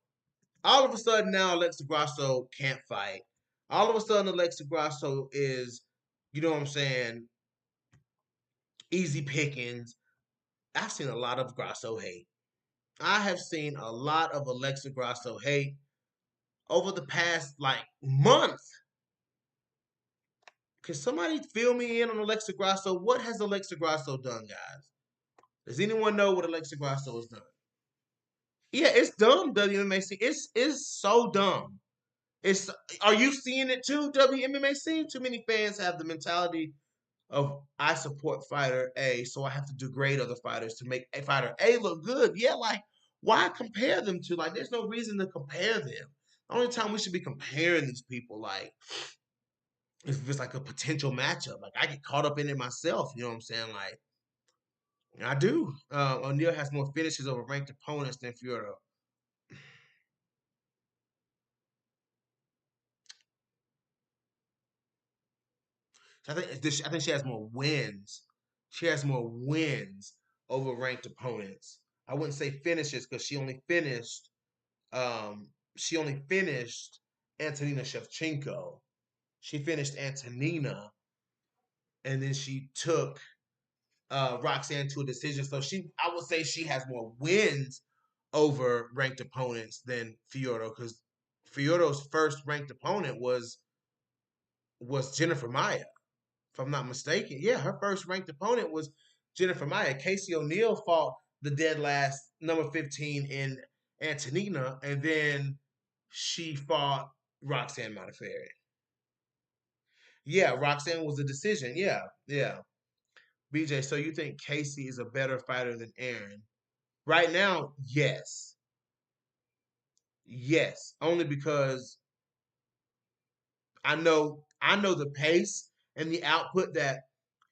All of a sudden now Alexa Grasso can't fight. All of a sudden Alexa Grasso is, you know what I'm saying, easy pickings. I've seen a lot of Grasso hate. I have seen a lot of Alexa Grasso hate over the past like month. Can somebody fill me in on Alexa Grasso? What has Alexa Grasso done, guys? Does anyone know what Alexa Grasso has done? Yeah, it's dumb, WMAC. It's so dumb. It's Are you seeing it too, WMMAC? Too many fans have the mentality of I support fighter A, so I have to degrade other fighters to make a fighter A look good. Yeah, like why compare them to? Like, there's no reason to compare them. The only time we should be comparing these people, like, if it's like a potential matchup. Like I get caught up in it myself. You know what I'm saying? Like I do. O'Neal has more finishes over ranked opponents than Fiordo. I think she has more wins. She has more wins over ranked opponents. I wouldn't say finishes because she only finished Antonina Shevchenko. She finished Antonina, and then she took Roxanne to a decision. So I would say she has more wins over ranked opponents than Fiordo because Fiordo's first ranked opponent was Jennifer Maya, if I'm not mistaken. Yeah, her first ranked opponent was Jennifer Maya. Casey O'Neill fought the dead last number 15 in Antonina, and then she fought Roxanne Modafferi. Yeah, Roxanne was a decision. Yeah, yeah. BJ, so you think Casey is a better fighter than Aaron? Right now, yes. Yes. Only because I know the pace and the output that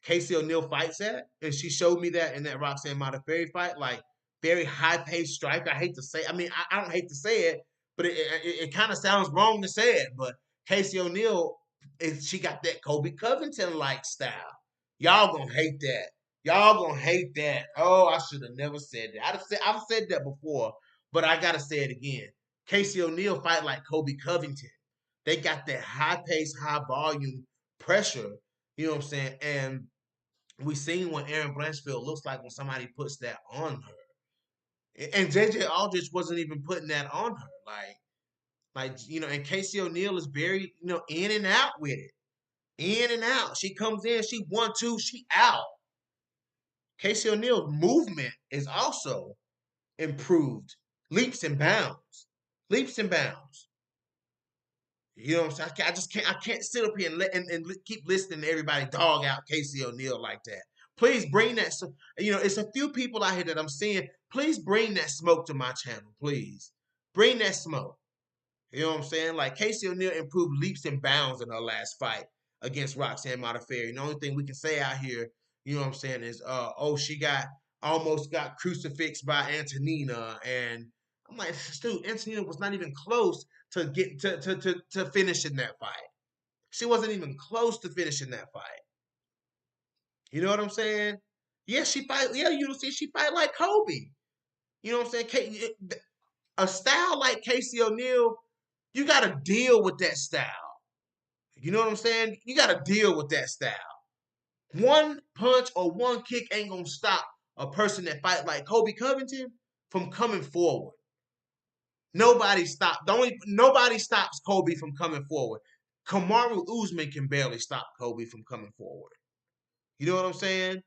Casey O'Neill fights at, and she showed me that in that Roxanne Modafferi fight. Like very high paced striker. I hate to say. I mean, I don't hate to say it, but it kind of sounds wrong to say it. But Casey O'Neill, she got that Kobe Covington like style. Y'all gonna hate that. Y'all gonna hate that. Oh, I should have never said that. I've said that before, but I gotta say it again. Casey O'Neill fight like Kobe Covington. They got that high pace, high volume pressure. You know what I'm saying? And we seen what Aaron Blanchfield looks like when somebody puts that on her. And JJ Aldrich wasn't even putting that on her. And Casey O'Neill is very, in and out with it. In and out. She comes in, she 1-2, she out. Casey O'Neill's movement is also improved. Leaps and bounds. Leaps and bounds. You know what I'm saying? I can't sit up here and keep listening to everybody dog out Casey O'Neill like that. Please bring that. It's a few people out here that I'm seeing. Please bring that smoke to my channel. Please bring that smoke. You know what I'm saying? Like Casey O'Neill improved leaps and bounds in her last fight against Roxanne Modafferi. And the only thing we can say out here, you know what I'm saying, is she almost got crucifixed by Antonina. And I'm like, dude, Antonina was not even close to get to finishing that fight. She wasn't even close to finishing that fight. You know what I'm saying? Yeah, she fight. Yeah, you see, she fight like Kobe. You know what I'm saying? A style like Casey O'Neill, you got to deal with that style. You know what I'm saying? You got to deal with that style. One punch or one kick ain't gonna stop a person that fight like Kobe Covington from coming forward. Nobody stops Kobe from coming forward. Kamaru Usman can barely stop Kobe from coming forward. You know what I'm saying?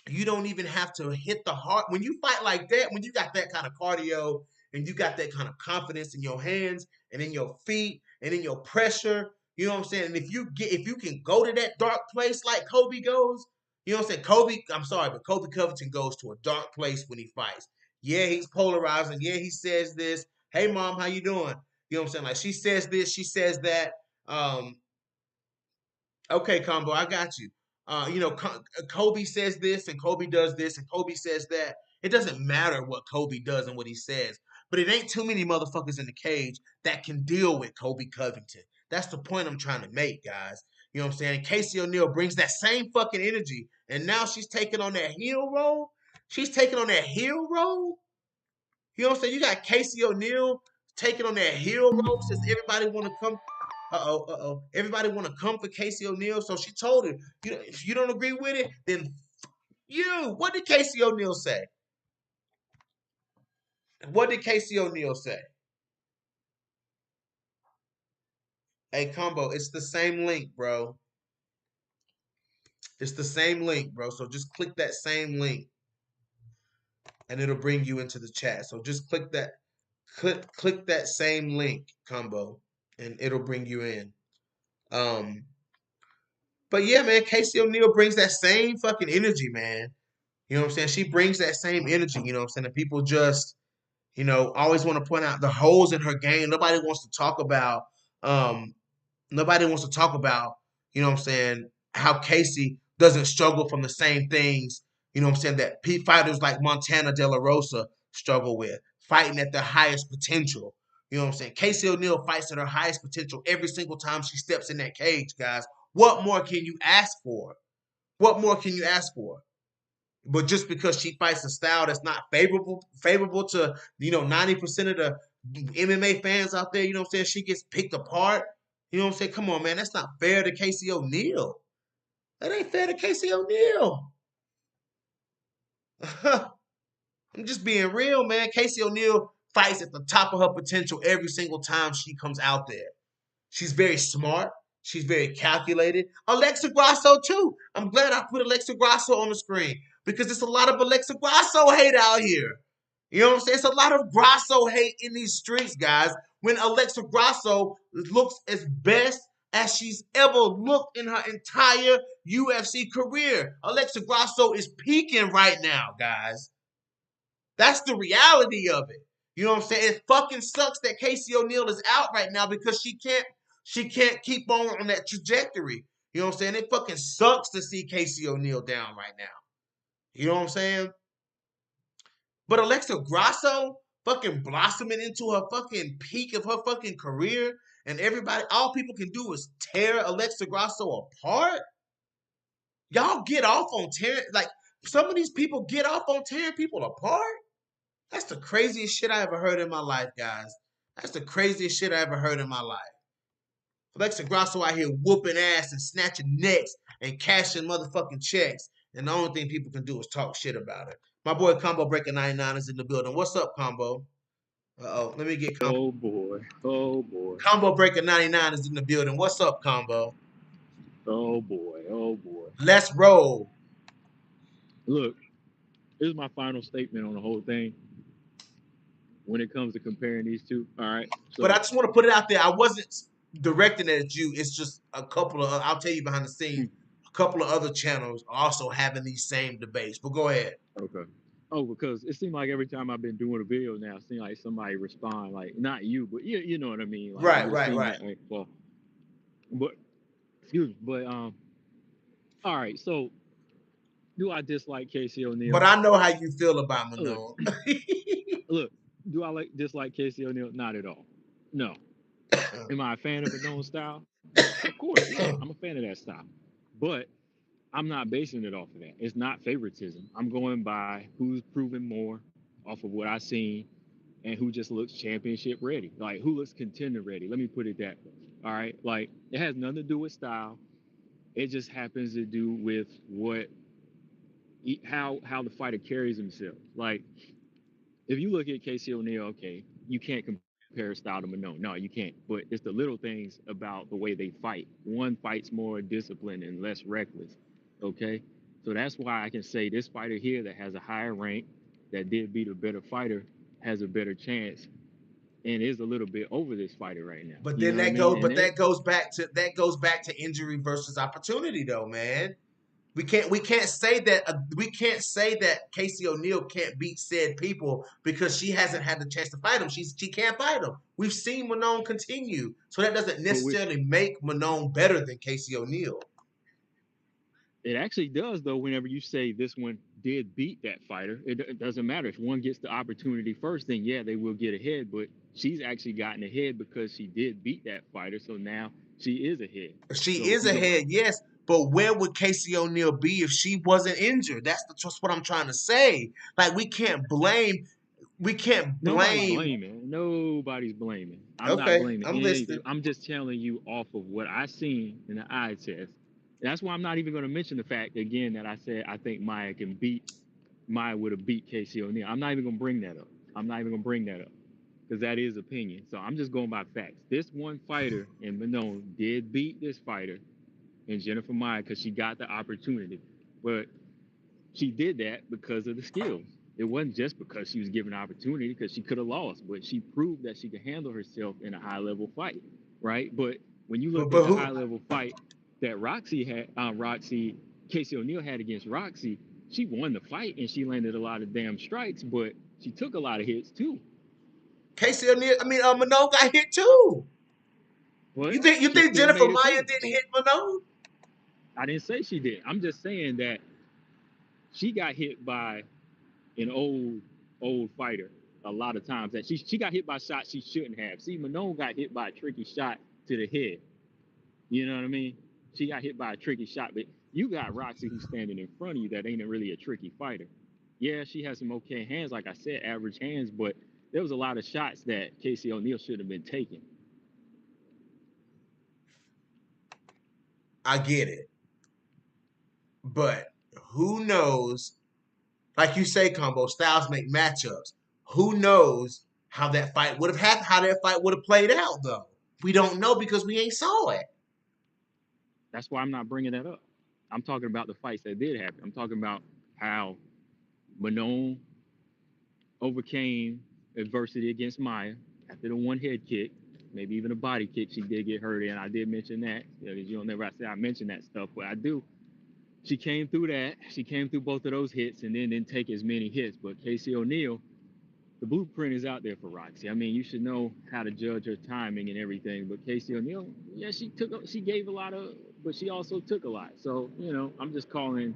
You don't even have to hit the heart when you fight like that. When you got that kind of cardio and you got that kind of confidence in your hands and in your feet and in your pressure, you know what I'm saying? And if you can go to that dark place like Kobe goes, you know what I'm saying? I'm sorry, but Kobe Covington goes to a dark place when he fights. Yeah, he's polarizing. Yeah, he says this. Hey mom, how you doing? You know what I'm saying? Like she says this, she says that. Um, Okay, Combo, I got you. Kobe says this and Kobe does this and Kobe says that. It doesn't matter what Kobe does and what he says, but it ain't too many motherfuckers in the cage that can deal with Kobe Covington. That's the point I'm trying to make, guys. You know what I'm saying? Casey O'Neill brings that same fucking energy, and now she's taking on that heel role. She's taking on that heel role. You know what I'm saying? You got Casey O'Neill taking on that heel role since everybody want to come. Everybody want to come for Casey O'Neill. So she told him, if you don't agree with it, then you. What did Casey O'Neill say? What did Casey O'Neill say? Hey, Combo, it's the same link, bro. It's the same link, bro. So just click that same link, and it'll bring you into the chat. So just click that same link, Combo, and it'll bring you in. Um, But yeah, man, Casey O'Neill brings that same fucking energy, man. You know what I'm saying? She brings that same energy, you know what I'm saying? And people just, always want to point out the holes in her game. Um, nobody wants to talk about, you know what I'm saying, how Casey doesn't struggle from the same things, you know what I'm saying, that fighters like Montana De La Rosa struggle with, fighting at their highest potential. You know what I'm saying? Casey O'Neill fights at her highest potential every single time she steps in that cage, guys. What more can you ask for? What more can you ask for? But just because she fights a style that's not favorable to 90% of the MMA fans out there, you know what I'm saying, she gets picked apart. You know what I'm saying? Come on, man, that's not fair to Casey O'Neill. That ain't fair to Casey O'Neill. I'm just being real, man. Casey O'Neill fights at the top of her potential every single time she comes out there. She's very smart. She's very calculated. Alexa Grasso, too. I'm glad I put Alexa Grasso on the screen because there's a lot of Alexa Grasso hate out here. You know what I'm saying? It's a lot of Grasso hate in these streets, guys. When Alexa Grasso looks as best as she's ever looked in her entire UFC career. Alexa Grasso is peaking right now, guys. That's the reality of it. You know what I'm saying? It fucking sucks that Casey O'Neill is out right now because she can't keep on that trajectory. You know what I'm saying? It fucking sucks to see Casey O'Neill down right now. You know what I'm saying? But Alexa Grasso fucking blossoming into her fucking peak of her fucking career, and all people can do is tear Alexa Grasso apart. Y'all get off on tearing, like, some of these people get off on tearing people apart. That's the craziest shit I ever heard in my life, guys. That's the craziest shit I ever heard in my life. Alexa Grasso out here whooping ass and snatching necks and cashing motherfucking checks. And the only thing people can do is talk shit about her. My boy Combo Breaker 99 is in the building. What's up, Combo? Let me get Combo. Oh boy. Oh boy. Combo Breaker 99 is in the building. What's up, Combo? Oh boy. Oh boy. Let's roll. Look, this is my final statement on the whole thing when it comes to comparing these two. All right. But I So just want to put it out there. I wasn't directing it at you. It's just a couple of, I'll tell you behind the scenes, a couple of other channels are also having these same debates. But go ahead. okay. Oh, because it seemed like every time I've been doing a video now, it seemed like somebody respond, like not you, but you know what I mean. Like it Right, just right, seemed right. that like, well, but excuse me, but all right. So do I dislike Casey But O'Neill? I know how you feel about Look, Manon. look. Do I dislike Casey O'Neill? Not at all. No. Am I a fan of Manone's style? Of course, yeah. I'm a fan of that style. But I'm not basing it off of that. It's not favoritism. I'm going by who's proven more off of what I've seen and who just looks championship ready. Like who looks contender ready. Let me put it that way. All right. Like it has nothing to do with style. It just happens to do with how the fighter carries himself. Like if you look at Casey O'Neill, okay, you can't compare style to Manone. No, you can't. But it's the little things about the way they fight. One fights more disciplined and less reckless. Okay, so that's why I can say this fighter here that has a higher rank, that did beat a better fighter. has a better chance and is a little bit over this fighter right now. But You then know what I mean? And they, that goes back to injury versus opportunity, though, man. We can't say that Casey O'Neill can't beat said people because she hasn't had the chance to fight him. She can't fight him. We've seen Manon continue, so that doesn't but we, necessarily make Manon better than Casey O'Neill. it actually does though. Whenever you say this one did beat that fighter, it doesn't matter if one gets the opportunity first. Then yeah, they will get ahead. But she's actually gotten ahead because she did beat that fighter. So now she is ahead. She So if is you go, ahead, yes, but where would Casey O'Neill be if she wasn't injured? That's what I'm trying to say. Like we can't nobody's blame. blaming. Nobody's blaming. I'm not Okay, blaming I'm anything. listening. I'm just telling you off of what I seen in the eye test. That's why I'm not even going to mention the fact again that I said I think Maya would have beat Casey O'Neill. I'm not even going to bring that up. I'm not even going to bring that up because that is opinion. So I'm just going by facts. This one fighter in Manon did beat this fighter in Jennifer Maya because she got the opportunity, but she did that because of the skills. It wasn't just because she was given an opportunity because she could have lost, but she proved that she could handle herself in a high level fight, right? But when you look at But the high who level fight that Casey O'Neill had against Roxy, she won the fight and she landed a lot of damn strikes, but she took a lot of hits too. Casey O'Neill? I mean, Manon got hit too. But You she think still Jennifer made it Maya through. didn't hit Manon? I didn't say she did. I'm just saying that she got hit by an old fighter a lot of times that she got hit by shots she shouldn't have. See, Manon got hit by a tricky shot to the head. You know what I mean? She got hit by a tricky shot, but you got Roxy who's standing in front of you that ain't really a tricky fighter. Yeah, she has some okay hands, like I said, average hands, but there was a lot of shots that Casey O'Neill should have been taking. I get it, but who knows? Like you say, combo styles make matchups. Who knows how that fight would have happened? How that fight would have played out, though. We don't know because we ain't saw it. That's why I'm not bringing that up. I'm talking about the fights that did happen. I'm talking about how Manon overcame adversity against Maya after the one head kick, maybe even a body kick. She did get hurt in. I did mention that. You don't never say I mention that stuff, but I do. She came through that. She came through both of those hits and then didn't take as many hits. But Casey O'Neill, the blueprint is out there for Roxy. I mean, you should know how to judge her timing and everything. But Casey O'Neill, yeah, she gave a lot of, but she also took a lot. So I'm just calling,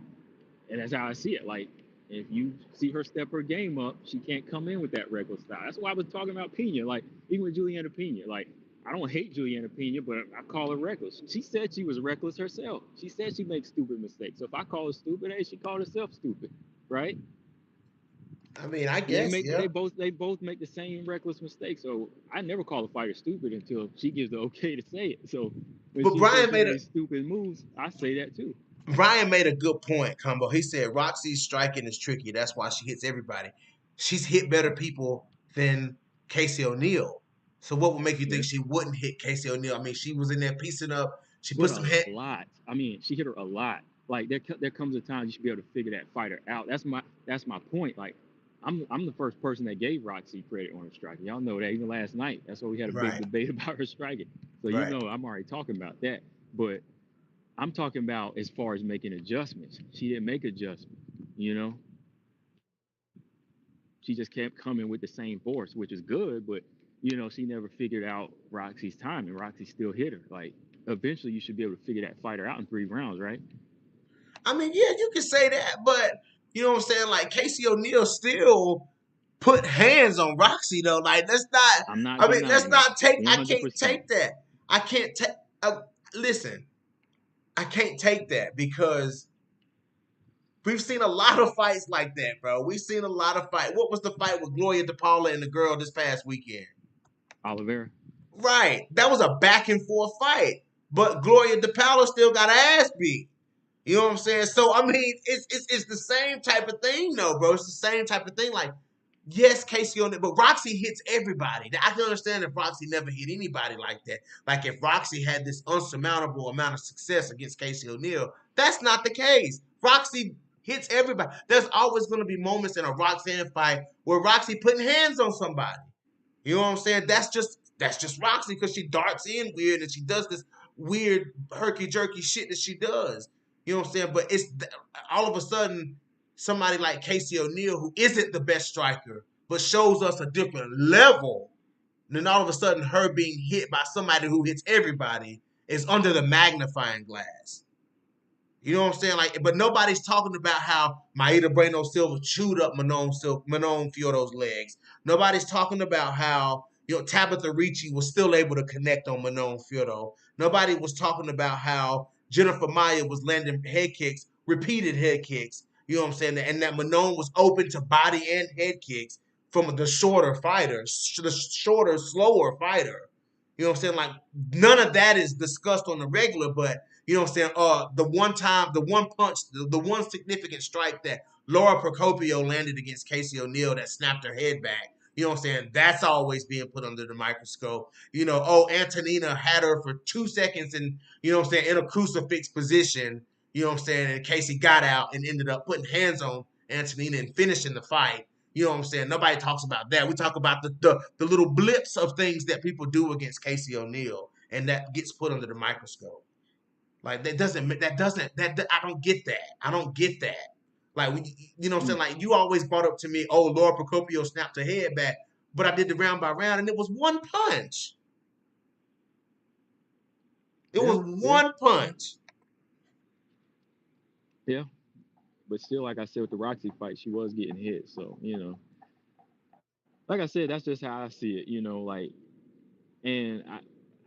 and that's how I see it. Like, if you see her step her game up, she can't come in with that reckless style. That's why I was talking about Pena. Like, even with Juliana Pena, like, I don't hate Juliana Pena, but I call her reckless. She said she was reckless herself. She said she makes stupid mistakes. So if I call her stupid, hey, she called herself stupid, right? I mean, I They guess, make yeah. they both make the same reckless mistake. So I never call a fighter stupid until she gives the okay to say it. So when But she says she makes stupid moves, I say that too. Brian made a good point, combo. He said Roxy's striking is tricky. That's why she hits everybody. She's hit better people than Casey O'Neill. So what would make you think Yeah. she wouldn't hit Casey O'Neill? I mean, she was in there piecing up. She put But some a head. lot. I mean, she hit her a lot. Like there comes a time you should be able to figure that fighter out. That's my point. Like I'm the first person that gave Roxy credit on her striking. Y'all know that even last night. That's why we had a big Right, debate about her striking. So right. I'm already talking about that. But I'm talking about as far as making adjustments. She didn't make adjustments. You know, she just kept coming with the same force, which is good. But she never figured out Roxy's time, and Roxy still hit her. Like eventually, you should be able to figure that fighter out in 3 rounds, right? I mean, yeah, you can say that, but you know what I'm saying? Like Casey O'Neill still put hands on Roxy though. Like let's not. I'm not I mean, let's denying that. not take. I can't 100%. take that. I can't take. Listen, I can't take that because we've seen a lot of fights like that, bro. We've seen a lot of fight. What was the fight with Gloria DePaula and the girl this past weekend? Oliveira. Right, that was a back and forth fight, but Gloria DePaula still got her ass beat. You know what I'm saying? So I mean, it's the same type of thing, though, bro. It's the same type of thing. Like, yes, Casey on it, but Roxy hits everybody. I can understand if Roxy never hit anybody like that. Like if Roxy had this unsurmountable amount of success against Casey O'Neill, that's not the case. Roxy hits everybody. There's always going to be moments in a Roxanne fight where Roxy putting hands on somebody. You know what I'm saying? That's just Roxy because she darts in weird and she does this weird herky jerky shit that she does. You know what I'm saying? But it's all of a sudden somebody like Casey O'Neill, who isn't the best striker, but shows us a different level. And then all of a sudden, her being hit by somebody who hits everybody is under the magnifying glass. You know what I'm saying? Like, but nobody's talking about how Maida Bueno Silva chewed up Manon Fiordo's legs. Nobody's talking about how Tabitha Ricci was still able to connect on Manon Fiordo. Nobody was talking about how Jennifer Maya was landing head kicks, repeated head kicks. You know what I'm saying? And that Manon was open to body and head kicks from the shorter fighter, the shorter, slower fighter. You know what I'm saying? Like none of that is discussed on the regular, but you know what I'm saying? The one punch, the one significant strike that Laura Procopio landed against Casey O'Neill that snapped her head back. You know what I'm saying? That's always being put under the microscope. Antonina had her for 2 seconds and, you know what I'm saying, in a crucifix position, you know what I'm saying, and Casey got out and ended up putting hands on Antonina and finishing the fight. You know what I'm saying? Nobody talks about that. We talk about the little blips of things that people do against Casey O'Neill, and that gets put under the microscope. Like that I don't get that. I don't get that. Like you know what I'm saying? Mm. Like you always brought up to me, oh, Laura Procopio snapped her head back, but I did the round by round and it was one punch. It Yeah, was yeah, one yeah, punch. yeah. But still, like I said, with the Roxy fight, she was getting hit. So like I said, that's just how I see it. Like, and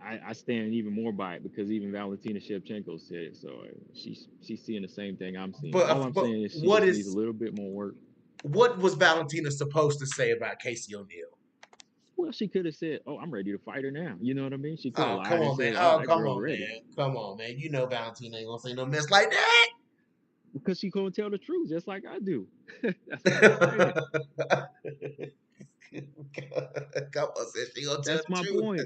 I stand even more by it because even Valentina Shevchenko said it. So she's seeing the same thing I'm seeing. All I'm But saying is she what just needs a is little bit more work. what was Valentina supposed to say about Casey O'Neill? Well, she could have said, "Oh, I'm ready to fight her now." You know what I mean? She could have Oh, come lied and on, man. said, "Oh, Oh, that come girl's on, ready," man. Come on, man. You know Valentina ain't gonna say no mess like that. because she couldn't tell the truth, just like I do. That's all I'm saying. Come on, said she gonna tell That's the my truth. point.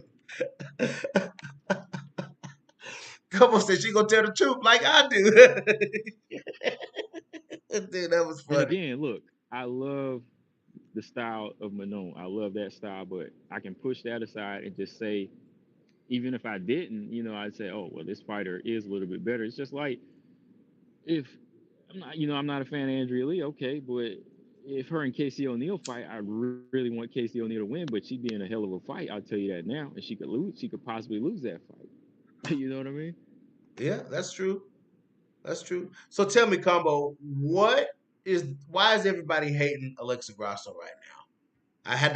Come on, said she gonna tell the truth like I do. Dude, that was And funny. again, look, I love the style of Manon. I love that style, but I can push that aside and just say, even if I didn't, I'd say, oh, well, this fighter is a little bit better. It's just like if I'm not a fan of Andrea Lee, okay, but if her and Casey O'Neill fight, I really want Casey O'Neill to win, but she'd be in a hell of a fight. I'll tell you that now, and she could lose. She could possibly lose that fight. You know what I mean? Yeah, that's true. That's true. So tell me, Combo, why is everybody hating Alexa Grasso right now?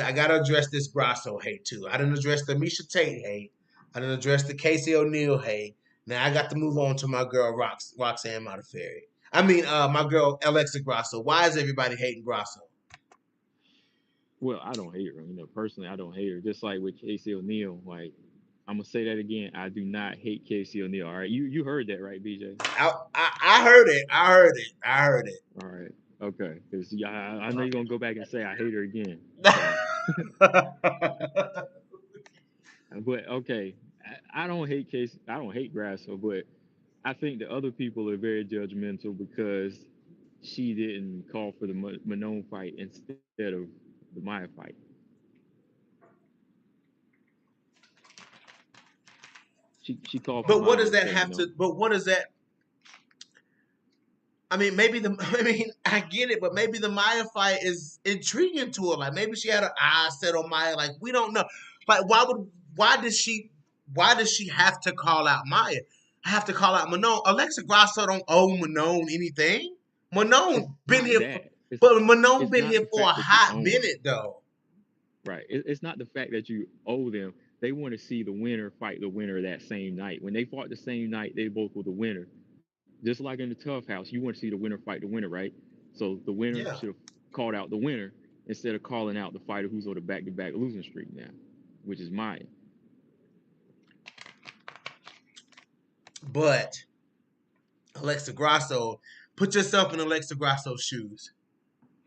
I gotta address this Grasso hate too. I didn't address the Misha Tate hate. I didn't address the Casey O'Neill hate. Now I got to move on to my girl Roxanne Modafferi. I mean, my girl Alexa Grasso. Why is everybody hating Grasso? Well, I don't hate her. Personally, I don't hate her. Just like with Casey O'Neill, like I'm gonna say that again. I do not hate Casey O'Neill. All right, you heard that right, BJ? I heard it. I heard it. I heard All right, okay. Because I know you're gonna go back and say I hate her again. it. So, but okay, I don't hate Casey. I don't hate Grasso, but I think the other people are very judgmental because she didn't call for the Manon fight instead of the Maya fight. She called for But what Maya does that instead, have to? But what does that? I mean, maybe the. I mean, I get it, but maybe the Maya fight is intriguing to her. Like maybe she had her eyes set on Maya. Like we don't know. Like Why does she? Why does she have to call out Maya? I have to call out Manon. Alexa Grasso don't owe Manon anything. It's Manon been not here, that. but Manon It's been not here the for a fact that you hot own them, minute though. right? It's not the fact that you owe them. They want to see the winner fight the winner that same night. When they fought the same night, they both were the winner. Just like in the Tough House, you want to see the winner fight the winner, right? So the winner Yeah, should have called out the winner instead of calling out the fighter who's on the back-to-back losing streak now, which is Maya. but Alexa Grasso, put yourself in Alexa Grasso's shoes.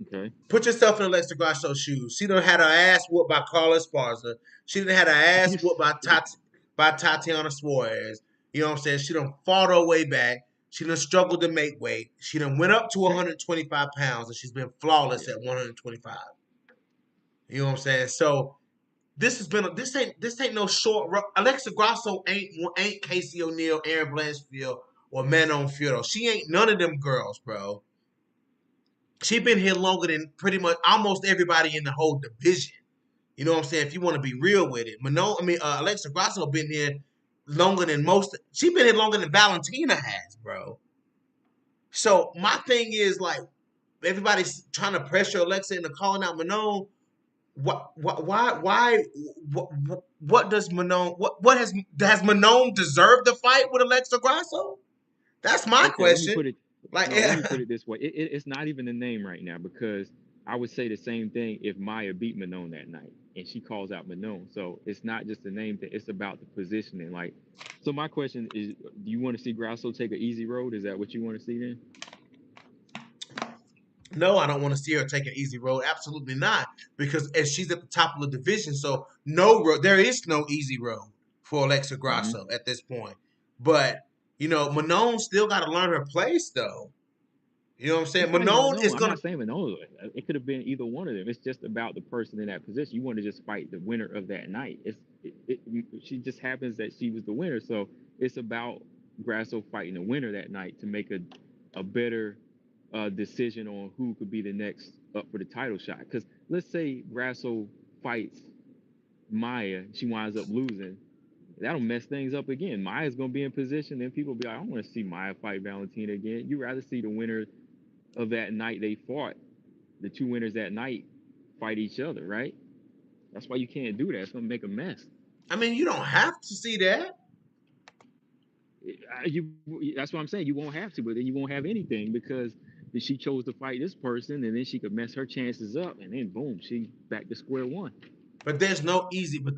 Okay. Put yourself in Alexa Grasso's shoes. She done had her ass whooped by Carla Esparza. She done had her Are ass you whooped by serious? Tatiana Suarez. You know what I'm saying? She done fought her way back. She done struggled to make weight. She done went up to Okay. 125 pounds, and she's been flawless Yeah. at 125. You know what I'm saying? So this ain't no short. Alexa Grasso ain't Casey O'Neill, Aaron Blanchfield, or Manon Fiorito. She ain't none of them girls, bro. She been here longer than pretty much almost everybody in the whole division. You know what I'm saying? If you want to be real with it, Alexa Grasso been here longer than most. She been here longer than Valentina has, bro. So my thing is like everybody's trying to pressure Alexa into calling out Manon. What does Manon? What has Manon deserved the fight with Alexa Grasso? That's my Okay, let me question. put it. Like, No, let me put it this way. It's not even the name right now because I would say the same thing if Maya beat Manon that night and she calls out Manon. So it's not just the name thing; it's about the positioning. Like, so my question is, do you want to see Grasso take an easy road? Is that what you want to see then? no, I don't want to see her take an easy road. Absolutely not, because as she's at the top of the division, so no road. There is no easy road for Alexa Hmm. Grasso at this point. But Manon still got to learn her place, though. You know what I'm saying? It's not even Manon Manon. is I'm gonna. not saying Manon. It could have been either one of them. It's just about the person in that position. You want to just fight the winner of that night. She just happens that she was the winner, so it's about Grasso fighting the winner that night to make a better decision on who could be the next up for the title shot. Because let's say Grasso fights Maya, she winds up losing. That'll mess things up again. Maya's gonna be in position, then people will be like, I want to see Maya fight Valentina again. You rather see the winner of that night they fought, the two winners that night fight each other, right? That's why you can't do that. It's gonna make a mess. I mean, you don't have to see that. You, that's what I'm saying. You won't have to, but then you won't have anything because she chose to fight this person, and then she could mess her chances up, and then boom, she back to square one. But there's no easy way.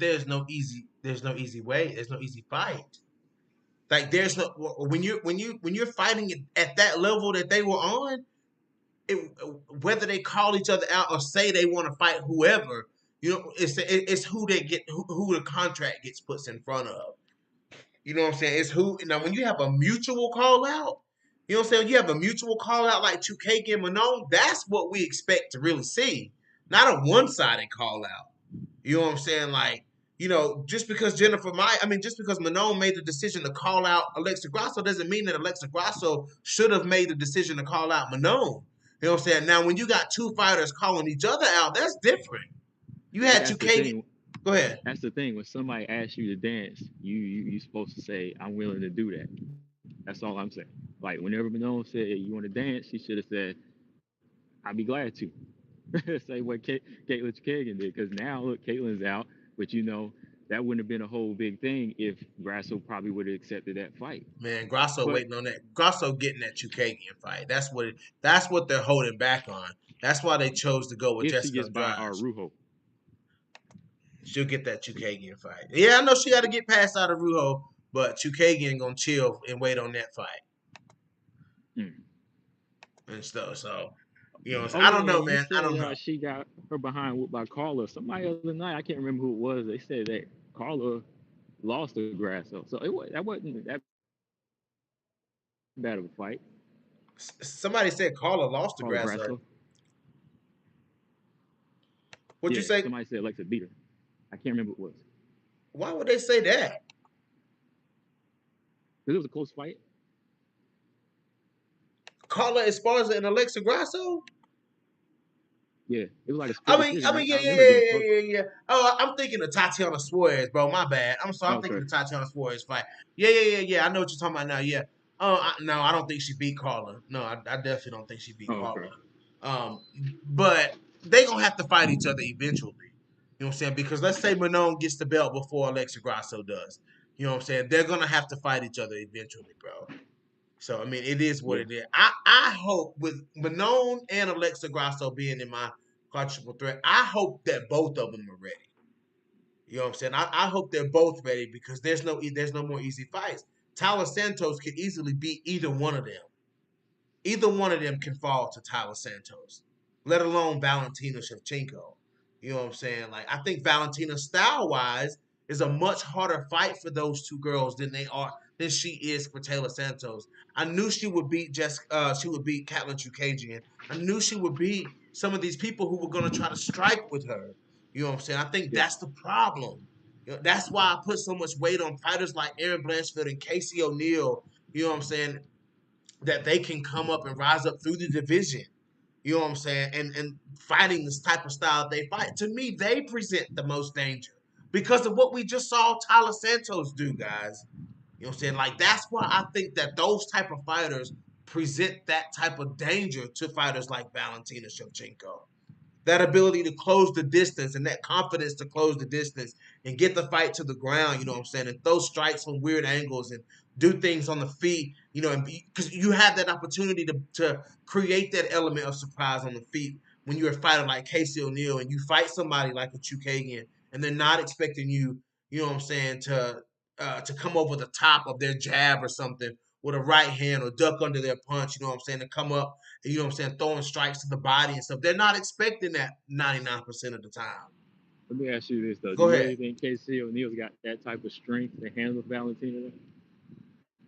There's no easy fight. Like there's no when you're fighting at that level that they were on, it, whether they call each other out or say they want to fight whoever, it's who they get who the contract gets puts in front of. You know what I'm saying? It's who now when you have a mutual call out, you know what I'm saying? When you have a mutual call out like 2K and Manon, that's what we expect to really see. Not a one-sided call out. You know what I'm saying? Like, just because just because Manon made the decision to call out Alexa Grasso doesn't mean that Alexa Grasso should have made the decision to call out Manon. You know what I'm saying? Now, when you got two fighters calling each other out, that's different. You But had that's the 2K. thing. Go ahead. That's the thing. When somebody asks you to dance, you supposed to say, "I'm willing to do that." That's all I'm saying. Like whenever Manon said, hey, "You want to dance," she should have said, "I'd be glad to." Say what Caitlin Kagan did, because now look, Caitlin's out, but that wouldn't have been a whole big thing if Grasso probably would have accepted that fight. Man, Grasso But waiting on that. Grasso getting that 2K fight. That's what they're holding back on. That's why they chose to go with if she Jessica gets by Andrade. Rujo, She'll get that Chukagian fight. Yeah, I know she got to get past out of Rujo, but Chukagian gonna chill and wait on that fight mm. and stuff. So, Oh I don't yeah, know, and you man. I said don't know. she got her behind whooped by Carla. Somebody other night, I can't remember who it was. They said that Carla lost to Grasso, so that wasn't that bad of a fight. Somebody said Carla lost to Carla Grasso. Grasso. What'd you Yeah, say? somebody said Alexa beat her. I can't remember who it was. Why would they say that? Because it was a close fight. Carla Esparza and Alexa Grasso? Yeah, it was like a split I mean, decision, I mean, right? yeah, I yeah, remember it yeah, being yeah, close. yeah, yeah. Oh, I'm thinking of Tatiana Suarez, bro. My bad. I'm sorry. I'm thinking Okay. of Tatiana Suarez fight. Yeah, yeah, yeah, yeah. I know what you're talking about now. Yeah. No, I don't think she beat Carla. No, I definitely don't think she beat Oh, Carla. okay. Um, but they gonna have to fight each other eventually. You know what I'm saying? Because let's say Manon gets the belt before Alexa Grasso does. You know what I'm saying? They're gonna have to fight each other eventually, bro. So I mean, it is what Yeah. it is. I hope with Manon and Alexa Grasso being in my quadruple threat, I hope that both of them are ready. You know what I'm saying? I hope they're both ready because there's no more easy fights. Tyler Santos could easily beat either one of them. Either one of them can fall to Tyler Santos, let alone Valentina Shevchenko. You know what I'm saying? Like I think Valentina style wise is a much harder fight for those two girls than they are than she is for Taylor Santos. I knew she would beat she would beat Catelyn Chukagian. I knew she would beat some of these people who were going to try to strike with her. You know what I'm saying? I think Yeah. that's the problem. You know, that's why I put so much weight on fighters like Aaron Blanchfield and Casey O'Neill. You know what I'm saying? That they can come up and rise up through the division. You know what I'm saying? And fighting this type of style they fight. To me, they present the most danger because of what we just saw Tyler Santos do, guys. You know what I'm saying? Like that's why I think that those type of fighters present that type of danger to fighters like Valentina Shevchenko, that ability to close the distance and that confidence to close the distance and get the fight to the ground, you know what I'm saying, and throw strikes from weird angles and do things on the feet, you know, and because you have that opportunity to create that element of surprise on the feet when you're a fighter like Casey O'Neill and you fight somebody like a Chukagian and they're not expecting you, you know what I'm saying, to come over the top of their jab or something with a right hand or duck under their punch, you know what I'm saying, to come up, you know what I'm saying, throwing strikes to the body and stuff. They're not expecting that 99% of the time. Let me ask you this though: do Go you ahead. really think Casey O'Neal's got that type of strength to handle Valentina?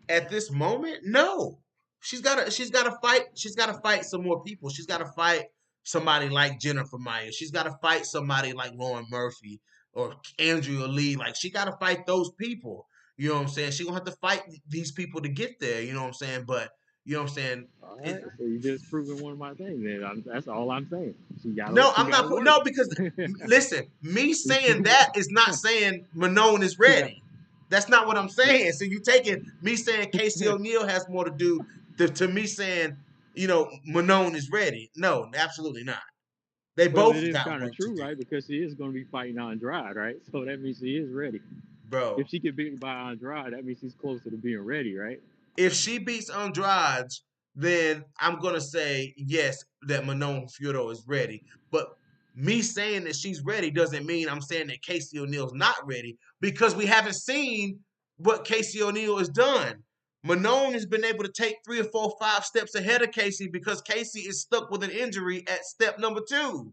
At this moment, no. She's gotta fight some more people. She's gotta fight somebody like Jennifer Myers. She's gotta fight somebody like Lauren Murphy or Andrea Lee. Like she gotta fight those people. You know what I'm saying? She gonna have to fight these people to get there, you know what I'm saying? But you know what I'm saying? All It, right, so you just proven one of my things. Then that's all I'm saying. No, She I'm got to not. work. No, because listen, me saying that is not saying Manon is she got. ready. That's not what I'm Yeah. saying. So you taking me saying Casey O'Neill has more to do to me saying, you know, Manon is ready. No, absolutely not. They Well, it both is got kind of work to true, do, right? Because she is going to be fighting Andrade, right? So that means she is ready. If bro. she get beaten by Andrade, that means she's closer to being ready, right? If she beats Andrade, then I'm gonna say yes that Manon Fiorot is ready. But me saying that she's ready doesn't mean I'm saying that Casey O'Neill's not ready because we haven't seen what Casey O'Neill has done. Manon has been able to take 3 or 4, 5 steps ahead of Casey because Casey is stuck with an injury at step number 2.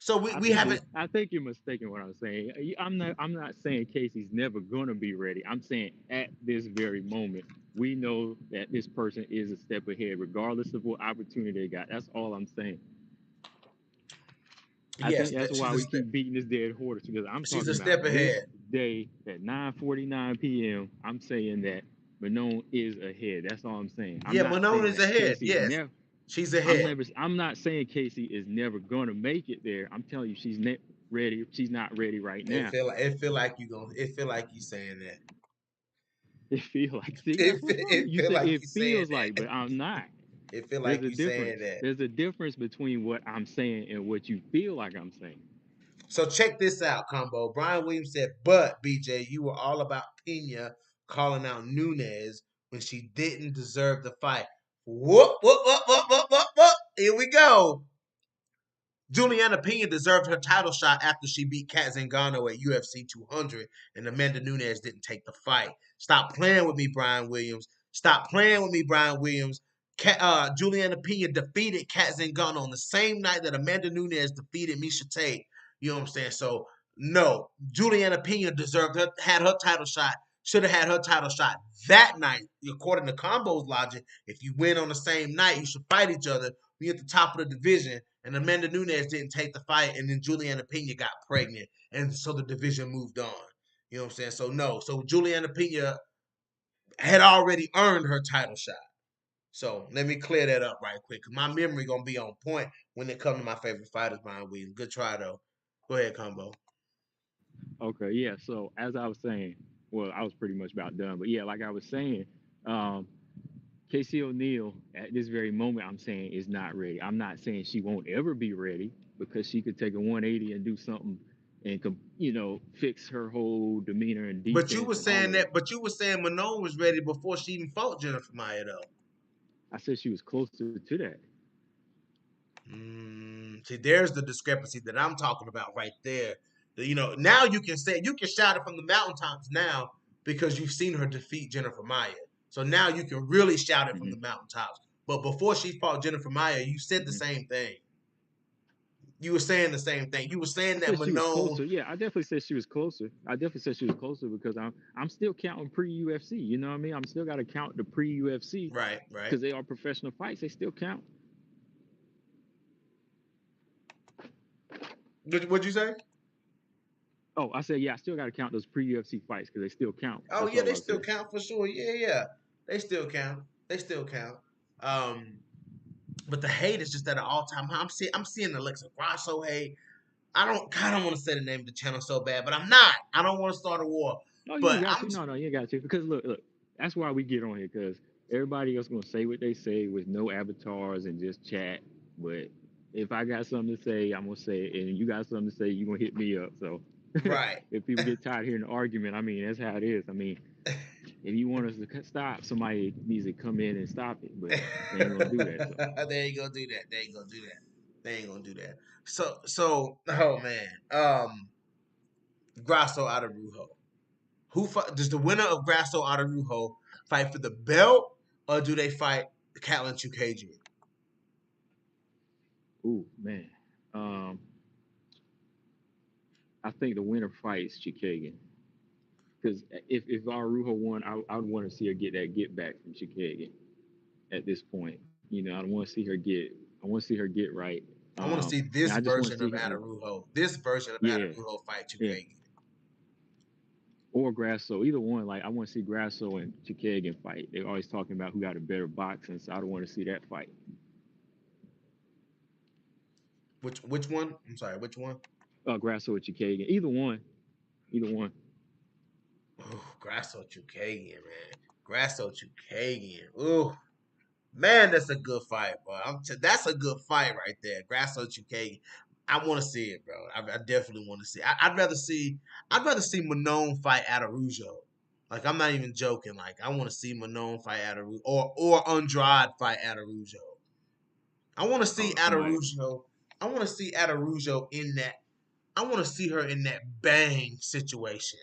So we haven't. I think you're mistaken what I'm saying. I'm not saying Casey's never gonna be ready. I'm saying at this very moment, we know that this person is a step ahead, regardless of what opportunity they got. That's all I'm saying. I Yes, think that's that why we keep beating this dead horse because I'm she's talking a about step this ahead. day at 9:49 p.m. I'm saying that Manon is ahead. That's all I'm saying. I'm Yeah, not Manon saying is that ahead. Casey's Yes, never. she's ahead. I'm not saying Casey is never gonna make it there. I'm telling you, ready. She's not ready right now. It feel like you gonna it feel like you saying that. It feels like. See, that's what's wrong. It You feel say like it you saying feels like, that. but I'm not. It feel There's like a you saying difference. that. There's a difference between what I'm saying and what you feel like I'm saying. So check this out, combo. Brian Williams said, "But BJ, you were all about Pena calling out Nunez when she didn't deserve the fight." Whoop whoop whoop whoop whoop whoop whoop. Here we go. Juliana Pena deserved her title shot after she beat Kat Zingano at UFC 200, and Amanda Nunes didn't take the fight. Stop playing with me, Brian Williams. Stop playing with me, Brian Williams. Juliana Pena defeated Kat Zingano on the same night that Amanda Nunes defeated Misha Tate. You know what I'm saying? So, no, Juliana Pena had her title shot, should have had her title shot that night. According to Combo's logic, if you win on the same night, you should fight each other. We at the top of the division, and Amanda Nunes didn't take the fight, and then Juliana Pena got pregnant, and so the division moved on. You know what I'm saying? So no, so Juliana Pena had already earned her title shot. So let me clear that up right quick. My memory gonna be on point when it comes to my favorite fighters, Brian Williams. Good try though. Go ahead, Combo. Okay, yeah. So as I was saying, well, I was pretty much about done, but yeah, like I was saying, um, Casey O'Neill at this very moment, I'm saying is not ready. I'm not saying she won't ever be ready because she could take a 180 and do something and fix her whole demeanor and But you defense were and all saying of that. that. But you were saying Manon was ready before she even fought Jennifer Maia, though. I said she was closer to that. See, there's the discrepancy that I'm talking about right there. You know, now you can say you can shout it from the mountaintops now because you've seen her defeat Jennifer Maia. So now you can really shout it from Hmm. the mountaintops. But before she fought Jennifer Maia, you said the Hmm. same thing. You were saying the same thing. You were saying I that said she was Manon. closer. Yeah, I definitely said she was closer. I definitely said she was closer because I'm still counting pre UFC. You know what I mean? I'm still got to count the pre UFC Right, right. because they are professional fights. They still count. What'd you say? Oh, I said yeah. I still got to count those pre UFC fights because they still count. Oh That's yeah, all they I still said. count for sure. Yeah, yeah, they still count. They still count. Um, but the hate is just at an all time high. I'm seeing Alexa Grasso hate. I don't want to say the name of the channel so bad, but I'm not. I don't want to start a war. No, you ain't But got to. No, you ain't got to. Because look, that's why we get on here because everybody else gonna say what they say with no avatars and just chat. But if I got something to say, I'm gonna say it, and you got something to say, you gonna hit me up. So right. if people get tired of hearing the argument, I mean that's how it is. I mean, if you want us to stop, somebody needs to come in and stop it. But they ain't gonna do that. So They ain't gonna do that. They ain't gonna do that. They ain't gonna do that. So oh man. Grasso out of Rujo. Does the winner of Grasso out of Rujo fight for the belt, or do they fight Catlin Chukagian? ooh man, um, I think the winner fights Chikagan. Because if Arujo won, I would want to see her get that get back from Chikagan at this point. You know, I want to see her get. I want to see her get right. I want to see And this I just want to version of see her. Adarujo. This version of Yeah, Adarujo fight yeah. Chukagian. Or Grasso, either one. Like I want to see Grasso and Chikagan fight. They're always talking about who got a better boxing, so I don't want to see that fight. Which one? I'm sorry. Which one? Grasso or Chikagan, either one, either one. Oh, Grasso Chukagian, man. Grasso Chukagian. Ooh, man, that's a good fight, bro. That's a good fight right there. Grasso Chukagian. I want to see it, bro. I definitely want to see. I'd rather see Manon fight Adarujo. Like I'm not even joking. Like I want to see Manon fight Adarujo or Andrade fight Adarujo. I want to see Oh, somebody. Adarujo. I want to see Adarujo in that. I want to see her in that bang situation.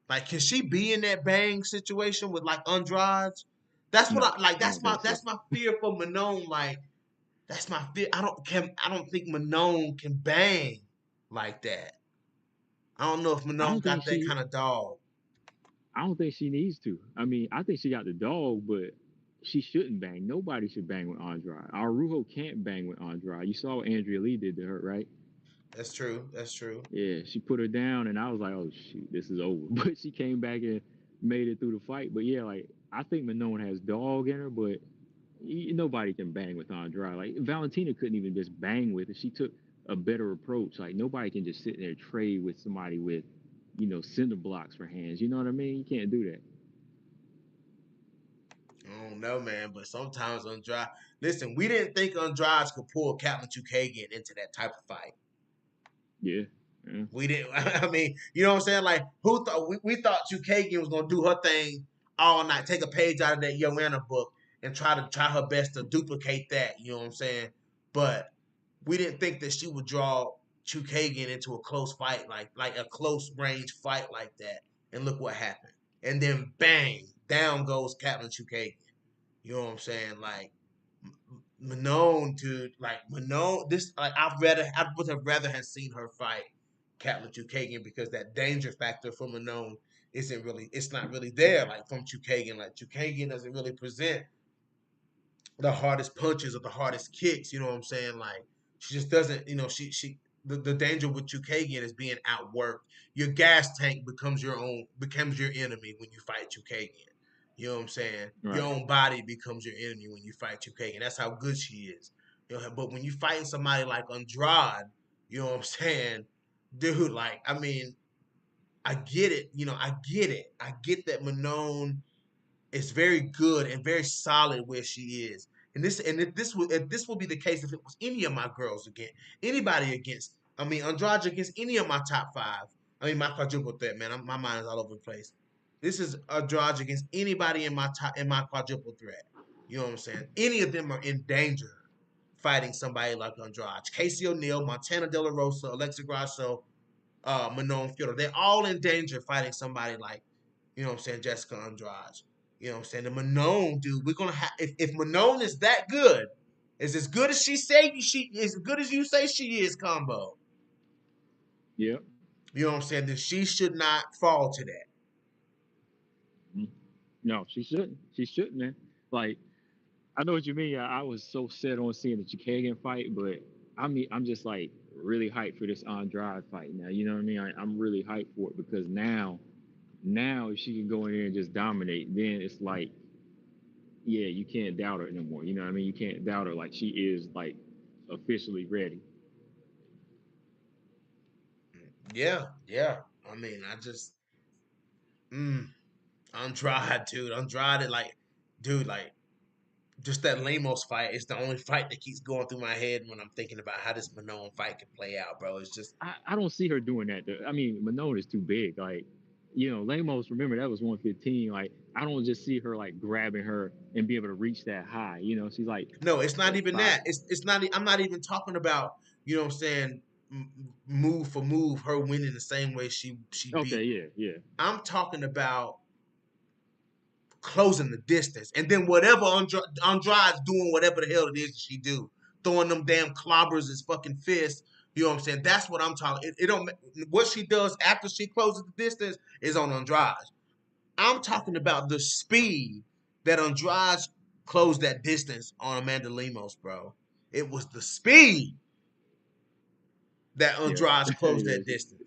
Like, can she be in that bang situation with like Andrade? That's what No, I like. I don't think so. That's my fear for Manon. Like, that's my fear. I don't think Manon can bang like that. I don't know if I Manon don't think got that she. kind of dog. I don't think she needs to. I mean, I think she got the dog, but she shouldn't bang. Nobody should bang with Andrade. Arujo can't bang with Andrade. You saw what Andrea Lee did to her, right? That's true. That's true. Yeah, she put her down, and I was like, oh shoot, this is over. But she came back and made it through the fight. But yeah, like I think Manon has dog in her, but nobody can bang with Andrade. Like Valentina couldn't even just bang with her. She took a better approach. Like nobody can just sit there and trade with somebody with, cinder blocks for hands. You know what I mean? You can't do that. I don't know, man, but sometimes Andrade. Listen, we didn't think Andrade could pull Captain Chukagian into that type of fight. Yeah. Yeah. We didn't. I mean, you know what I'm saying? Like, who thought we thought Chukagian was gonna do her thing all night, take a page out of that Joanna book, and try her best to duplicate that. You know what I'm saying? But we didn't think that she would draw Chukagian into a close fight, like a close range fight like that. And look what happened. And then bang, down goes Captain Chukagian. You know what I'm saying? Like Manon, dude, like Manon. This, like, I would have rather have seen her fight Catlin Chukagian because that danger factor for Manon it's not really there. Like from Chukagian, like Chukagian doesn't really present the hardest punches or the hardest kicks. You know what I'm saying? Like she just doesn't. The danger with Chukagian is being outworked. Your gas tank becomes your enemy when you fight Chukagian. You know what I'm saying? Your Right. own body becomes your enemy when you fight Chukagian. That's how good she is. But when you fighting somebody like Andrade, you know what I'm saying, dude? Like, I mean, I get it. I get it. I get that Manon is very good and very solid where she is. If this will be the case if it was any of my girls against anybody against. I mean, Andrade against any of my top five. I mean, my quadruple threat, man. My mind is all over the place. This is Andrade against anybody in my quadruple threat. You know what I'm saying? Any of them are in danger fighting somebody like Andrade. Casey O'Neill, Montana De La Rosa, Alexa Grasso, Manon Fiorito. They're all in danger fighting somebody like, you know what I'm saying, Jessica Andrade. You know what I'm saying? The Manon, dude, we're gonna have if Manon is that good, is as good as she as good as you say she is, combo. Yeah. You know what I'm saying? Then she should not fall to that. Mhm. No, she shouldn't. She shouldn't, man. Like, I know what you mean. I was so set on seeing the Chikagan fight, but I mean, I'm just like really hyped for this Andrade fight now. You know what I mean? I'm really hyped for it because now if she can go in there and just dominate, then it's like, yeah, you can't doubt her anymore. You know what I mean? You can't doubt her. Like, she is like officially ready. Yeah, yeah. I mean, I just Andrade, dude. Andrade, like, dude, like just that Lemos fight is the only fight that keeps going through my head when I'm thinking about how this Manon fight could play out, bro. It's just I don't see her doing that. I mean, Manon is too big. Like, Lemos, remember that was 115. Like, I don't just see her like grabbing her and be able to reach that high. She's like, no, it's not what, even five? that. It's not. I'm not even talking about what I'm saying, move for move, her winning the same way she Okay, beat. yeah, yeah, I'm talking about closing the distance, and then whatever Andrade's doing, whatever the hell it is she do, throwing them damn clobbers as fucking fists. You know what I'm saying? That's what I'm talking. It don't what she does after she closes the distance is on Andrade. I'm talking about the speed that Andrade closed that distance on Amanda Lemos, bro. It was the speed that yeah, Andrade closed yeah, that distance.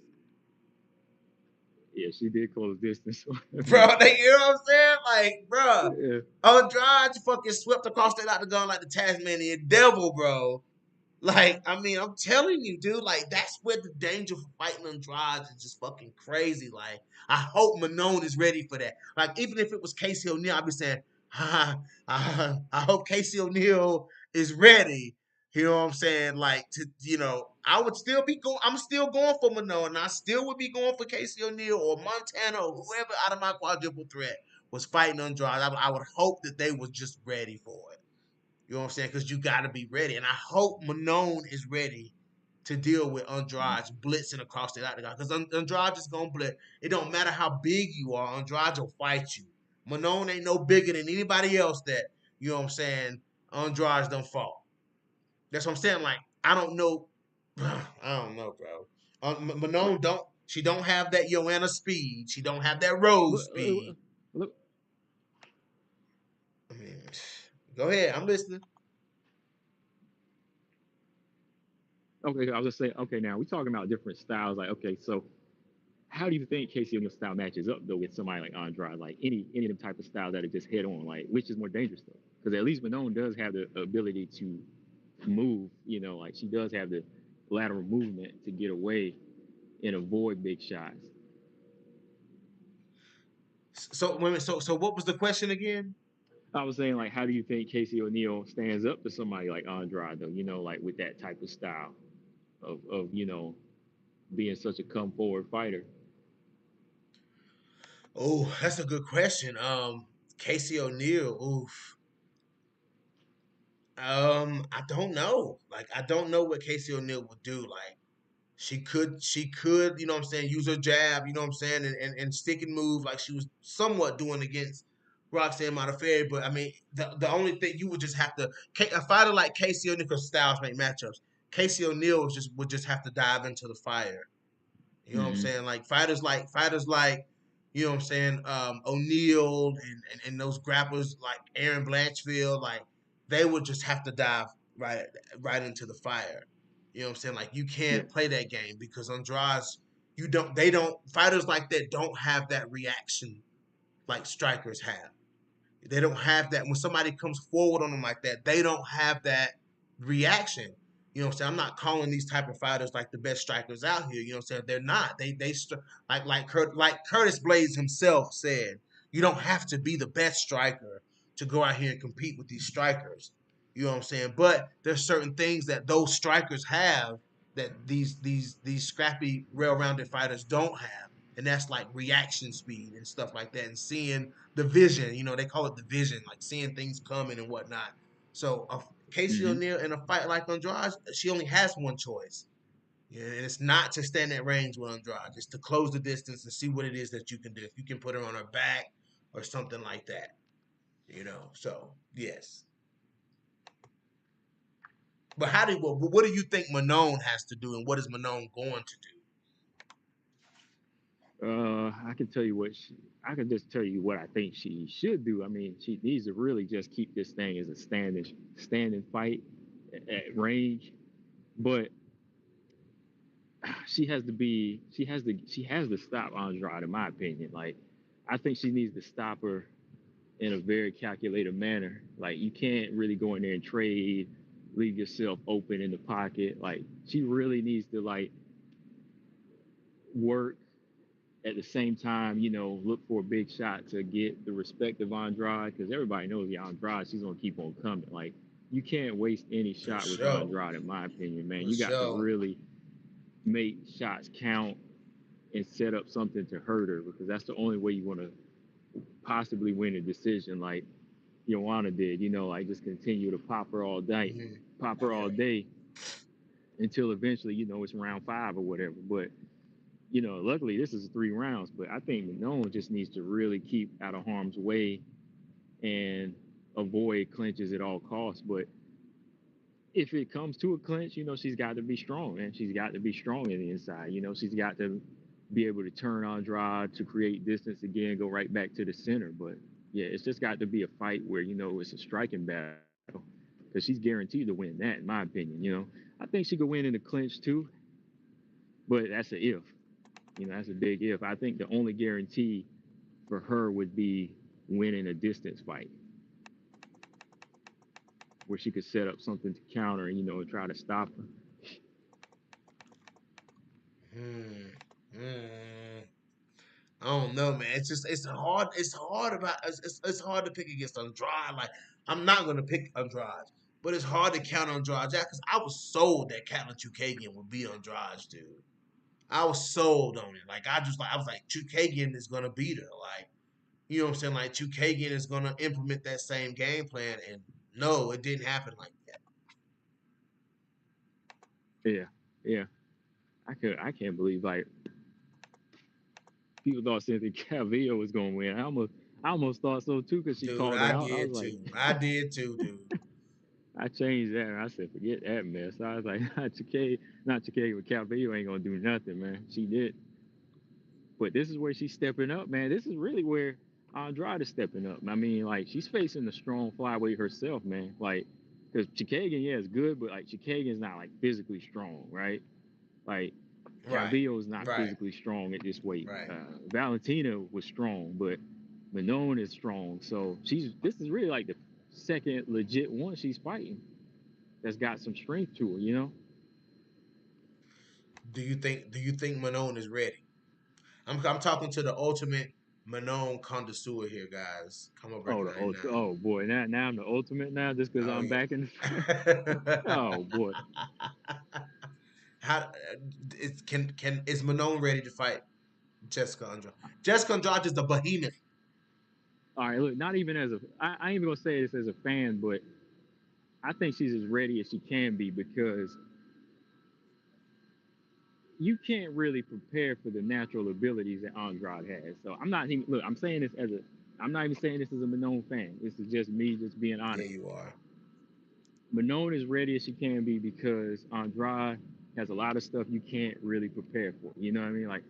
yeah. She did close distance, Bro, but you know what I'm saying? Like, bro, yeah. Andrade fucking swept across that out the gun like the Tasmanian devil, bro. Like, I mean, I'm telling you, dude, like, that's where the danger for fighting Andrade is just fucking crazy. Like, I hope Manon is ready for that. Like, even if it was Casey O'Neill, I'd be saying, I hope Casey O'Neill is ready. You know what I'm saying? Like, I would still be going, I'm still going for Manon, and I still would be going for Casey O'Neill or Montana or whoever out of my quadruple threat was fighting Andrade. I would hope that they was just ready for it. You know what I'm saying? Because you got to be ready. And I hope Manon is ready to deal with Andrade blitzing across the octagon. Because Andrade is going to blitz. It don't matter how big you are, Andrade will fight you. Manon ain't no bigger than anybody else that, you know what I'm saying, Andrade don't fought. That's what I'm saying. Like, I don't know. I don't know, bro. But Manon she don't have that Joanna speed. She don't have that Rose look, speed. look, I mean, go ahead. I'm listening. okay, I was just saying, okay, now we're talking about different styles. Like, okay, so how do you think Casey O'Neill style matches up though with somebody like Andrade? Like any of them type of styles that are just head on, like which is more dangerous though? Because at least Manon does have the ability to move. Like she does have the lateral movement to get away and avoid big shots. So, wait a minute, so what was the question again? I was saying, like, how do you think Casey O'Neill stands up to somebody like Andrade though? Like with that type of style of being such a come forward fighter. Oh, that's a good question. Casey O'Neill. Oof. I don't know. Like, I don't know what Casey O'Neill would do. Like, she could, you know what I'm saying, use her jab, you know what I'm saying, and stick and move like she was somewhat doing against Roxanne Modafferi. But I mean, the only thing you would just have to a fighter like Casey O'Neill, because styles make matchups. Casey O'Neill would just have to dive into the fire. You know what I'm Mm-hmm. saying? Like fighters like, you know what I'm saying, O'Neal and those grapplers like Aaron Blanchfield, like they would just have to dive right right into the fire. You know what I'm saying? Like you Yeah. can't play that game because Andrade's you don't they don't fighters like that don't have that reaction like strikers have. They don't have that when somebody comes forward on them like that. They don't have that reaction. You know what I'm saying? I'm not calling these type of fighters like the best strikers out here. You know what I'm saying? They're not. Like Curtis Blades himself said, you don't have to be the best striker to go out here and compete with these strikers. You know what I'm saying? But there's certain things that those strikers have that these scrappy, well-rounded fighters don't have, and that's like reaction speed and stuff like that, and seeing the vision. They call it the vision, like seeing things coming and whatnot. So Casey Mm-hmm. O'Neill in a fight like Andrade, she only has one choice. Yeah, and it's not to stand at range with Andrade. It's to close the distance and see what it is that you can do. If you can put her on her back or something like that. So yes. But how do what do you think Manon has to do, and what is Manon going to do? I can tell you I can just tell you what I think she should do. I mean, she needs to really just keep this thing as a standing fight at range. But she has to stop Andrade, in my opinion. Like, I think she needs to stop her in a very calculated manner. Like, you can't really go in there and trade, leave yourself open in the pocket. Like, she really needs to like work at the same time, look for a big shot to get the respect of Andrade, because everybody knows the Andrade, she's gonna keep on coming. Like, you can't waste any For shot with sure, Andrade, in my opinion, man. for You got to sure. really make shots count and set up something to hurt her, because that's the only way you want to possibly win a decision, like Joanna did. Like, just continue to Hmm. pop her all day until eventually, it's round five or whatever. But luckily this is 3 rounds. But I think Manon just needs to really keep out of harm's way and avoid clinches at all costs. But if it comes to a clinch, she's got to be strong, and she's got to be strong in the inside. She's got to be able to turn on drive to create distance again, go right back to the center. But yeah, it's just got to be a fight where it's a striking battle, because she's guaranteed to win that, in my opinion. I think she could win in the clinch too, but that's a if. That's a big if. I think the only guarantee for her would be winning a distance fight where she could set up something to counter, and try to stop her. Hmm. Hmm. I don't know, man. It's just it's hard. It's hard it's hard to pick against Andrade. Like, I'm not gonna pick Andrade, but it's hard to count Andrade because I was sold that Catelyn Chukagian would beat Andrade, dude. I was sold on it. Like, I was like, Chukagian is gonna beat her. Like, you know what I'm saying? Like, Chukagian is gonna implement that same game plan, and no, it didn't happen like that. Yeah, yeah. I can't believe, like, people thought Cynthia Calvillo was gonna win. I almost thought so too, because she Dude, called her I out. I was did like, too. I did too, dude. I changed that. And I said, forget that mess. I was like, not Chicay, but Calvillo ain't gonna do nothing, man. She did, but this is where she's stepping up, man. This is really where Andrade is stepping up. I mean, like, she's facing a strong flyweight herself, man. Like, because Chikagan, yeah, is good, but like Chikagan's not like physically strong, right? Like, Right, Calvillo is not right, physically strong at this weight. right. Valentina was strong, but Manon is strong. So this is really like the second legit one she's fighting that's got some strength to her. Do you think Manon is ready? I'm talking to the ultimate Manon connoisseur here, guys. Come on, Oh, recognize now. oh boy, now I'm the ultimate now, just because Oh I'm back in the yeah. oh boy. How is Manon ready to fight Jessica Andrade? Jessica Andrade is the behemoth. All right, look, not even as I ain't even gonna say this as a fan, but I think she's as ready as she can be, because you can't really prepare for the natural abilities that Andrade has. So I'm not even look. I'm not even saying this as a Manon fan. This is just me, just being Yeah, honest. you are. Manon is ready as she can be, because Andrade has a lot of stuff you can't really prepare for. You know what I mean? Like,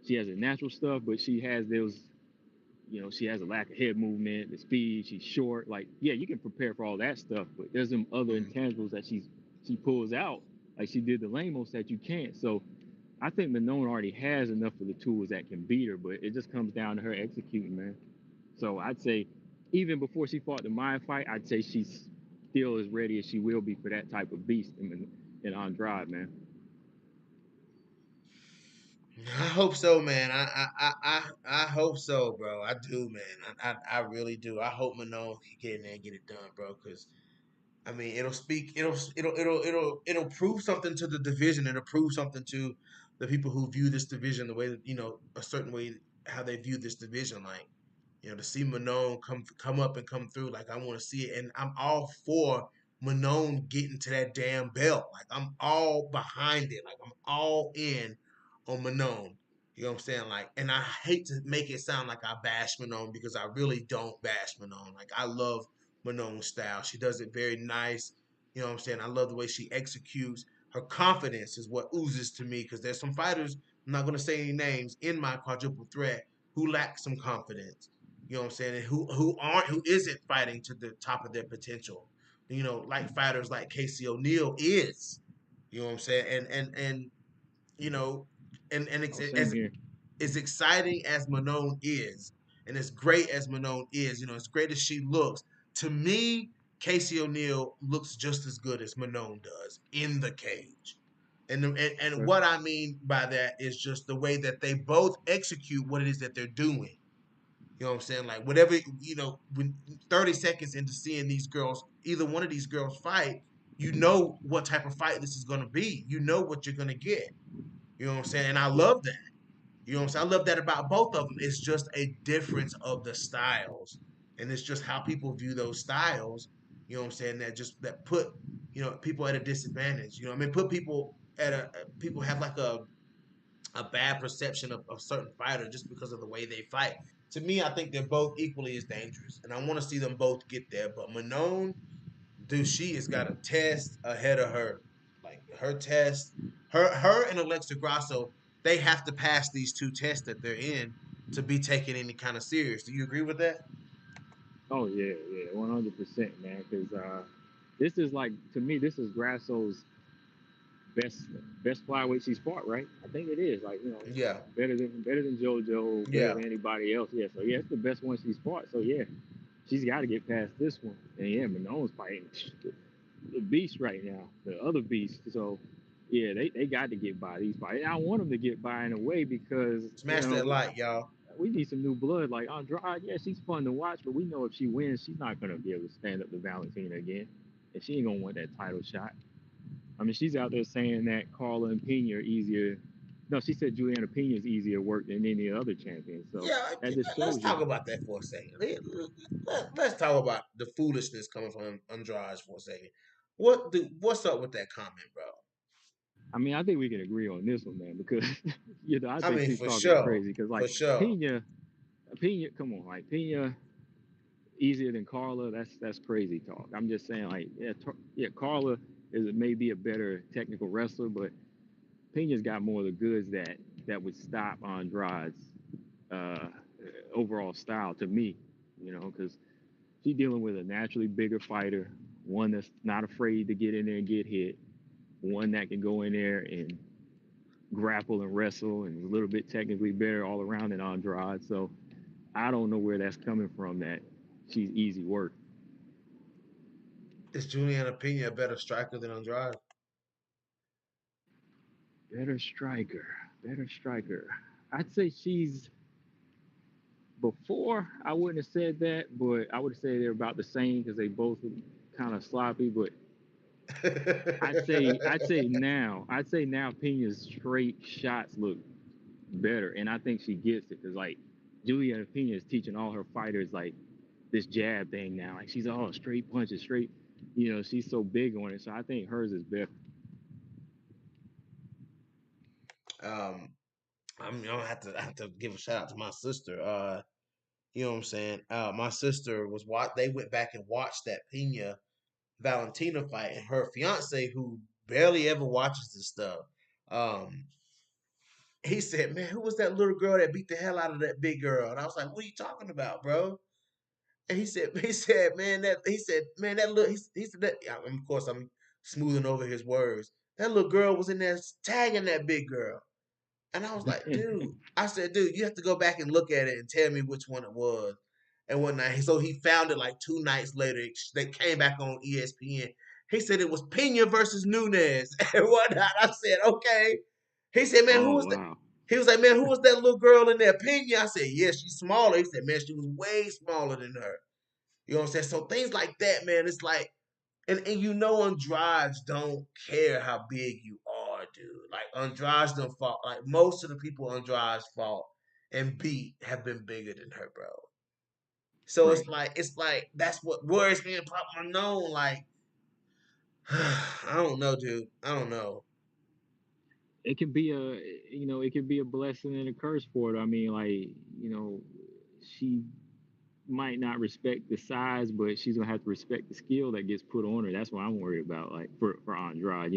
she has a natural stuff, but she has those. She has a lack of head movement, the speed. She's short. Like, yeah, you can prepare for all that stuff, but there's some other Mhm. intangibles that she pulls out, like she did the Lamos, that you can't. So I think Manon already has enough of the tools that can beat her, but it just comes down to her executing, man. So I'd say, even before she fought the Mind fight, I'd say she's still as ready as she will be for that type of beast in Andrade, man. I hope so, man. I hope so, bro. I do, man. I really do. I hope Manon can get in there and get it done, bro. Because I mean, it'll speak. It'll prove something to the division. It'll prove something to the people who view this division the way that, a certain way how they view this division. Like, to see Manon come up and come through. Like, I want to see it, and I'm all for Manon getting to that damn belt. Like, I'm all behind it. Like, I'm all in on Manon. You know what I'm saying? Like, and I hate to make it sound like I bash Manon, because I really don't bash Manon. Like, I love Manon's style. She does it very nice. You know what I'm saying? I love the way she executes. Her confidence is what oozes to me because there's some fighters, I'm not going to say any names, in my quadruple threat who lack some confidence. You know what I'm saying? And who isn't fighting to the top of their potential. You know, like fighters like Casey O'Neill is. You know what I'm saying? And you know, and Oh, same here. as exciting as Manon is, and as great as Manon is, you know, as great as she looks, to me, Casey O'Neill looks just as good as Manon does in the cage. And Okay. what I mean by that is just the way that they both execute what it is that they're doing. You know what I'm saying? Like whatever, you know, when 30 seconds into seeing these girls, either one of these girls fight, you know what type of fight this is going to be. You know what you're going to get. You know what I'm saying? And I Yeah. love that. You know what I'm saying? I love that about both of them. It's just a difference of the styles. And it's just how people view those styles, you know what I'm saying, that put, you know, people at a disadvantage. You know, I mean, put people at people have like a bad perception of certain fighter just because of the way they fight. To me, I think they're both equally as dangerous. And I want to see them both get there. But Manon, dude, she has got a test ahead of her. Like her test, her and Alexa Grasso, they have to pass these two tests that they're in to be taken any kind of serious. Do you agree with that? Oh yeah, yeah, 100%, man. Because this is like to me, this is Grasso's best best flyweight she's fought, right? I think it is. Like Yeah, better than JoJo, better yeah. than anybody else. Yeah, so yeah, it's the best one she's fought. So yeah, she's got to get past this one. And yeah, Manon's fighting the beast right now, the other beast. So yeah, they got to get by these fights. I want them to get by in a way because Smash that like, y'all. we need some new blood. Like Andrade, yeah, she's fun to watch, but we know if she wins, she's not gonna be able to stand up to Valentina again, and she ain't gonna want that title shot. I mean, she's out there saying that Carla and Pena are easier. No, she said Juliana Pena is easier work than any other champion. So Yeah, that just let's shows you. talk about that for a second. Let's talk about the foolishness coming from Andrade for a second. What's up with that comment, bro? I mean, I think we can agree on this one, man, because I I think mean, she's for talking sure, crazy. Because for like sure. Pena, come on, like Pena easier than Carla. That's crazy talk. I'm just saying, like, yeah, yeah, Carla is maybe a better technical wrestler, but Pena's got more of the goods that would stop Andrade's uh, overall style to me. Because she's dealing with a naturally bigger fighter, one that's not afraid to get in there and get hit, one that can go in there and grapple and wrestle, and is a little bit technically better all around than Andrade. So I don't know where that's coming from. That she's easy work. Is Juliana Pena a better striker than Andrade? Better striker, better striker. I'd say she's before. I wouldn't have said that, but I would say they're about the same because they both kind of sloppy. But I'd say now Pena's straight shots look better, and I think she gets it because like Juliana Pena is teaching all her fighters like this jab thing now. Like she's all straight punches, straight. She's so big on it. So I think hers is better. um, I'm gonna have to give a shout out to my sister. You know what I'm saying? My sister was they went back and watched that Pena Valentina fight, and her fiance, who barely ever watches this stuff, um, he said, "Man, who was that little girl that beat the hell out of that big girl?" And I was like, "What are you talking about, bro?" And he said, man, that little, he said that. Yeah, of course, I'm smoothing over his words. That little girl was in there tagging that big girl. And I was like, dude, I said, dude, you have to go back and look at it and tell me which one it was and whatnot. So he found it like 2 nights later. They came back on ESPN. He said it was Pena versus Nunez and whatnot. I said, okay. He said, man, who Oh was that? wow. He was like, man, who was that little girl in there? Pena. I said, yeah, she's smaller. He said, man, she was way smaller than her. You know what I'm saying? So things like that, man, it's like, and you know Andrades don't care how big you are, dude. Like Andrades don't fought. Like most of the people Andrades fought and beat have been bigger than her, bro. So Right. it's like that's what worries me and Pop known. Like I don't know, dude. I don't know. It can be a blessing and a curse for it. I mean, like, she might not respect the size, but she's gonna have to respect the skill that gets put on her. That's what I'm worried about. Like for Andrade,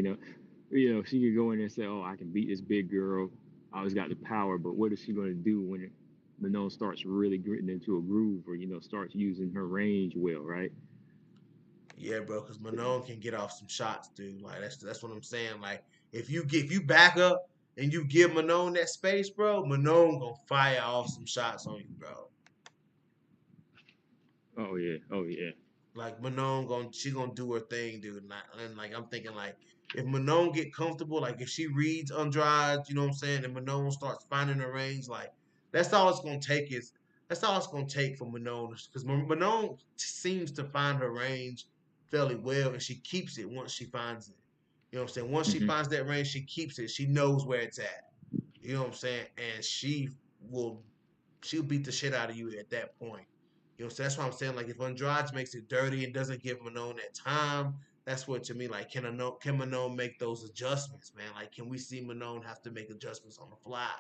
she could go in there and say, "Oh, I can beat this big girl. I always got the power." But what is she gonna do when Manon starts really getting into a groove, or starts using her range well, right? Yeah, bro, because Manon can get off some shots, dude. Like that's what I'm saying. Like if you back up and you give Manon that space, bro, Manon gonna fire off some shots on you, bro. Oh yeah, oh yeah. Like Manon she gonna do her thing, dude. And like I'm thinking like if Manon get comfortable, like if she reads Andrade, you know what I'm saying, and Manon starts finding her range, like that's all it's gonna take is that's all it's gonna take for Manon because Manon seems to find her range fairly well and she keeps it once she finds it. You know what I'm saying? Once she Hmm. finds that range, she keeps it. She knows where it's at. You know what I'm saying? And will she'll beat the shit out of you at that point. You know, so that's why I'm saying like if Andrade makes it dirty and doesn't give Manon that time, that's what to me like can Manon make those adjustments, man? Like can we see Manon have to make adjustments on the fly?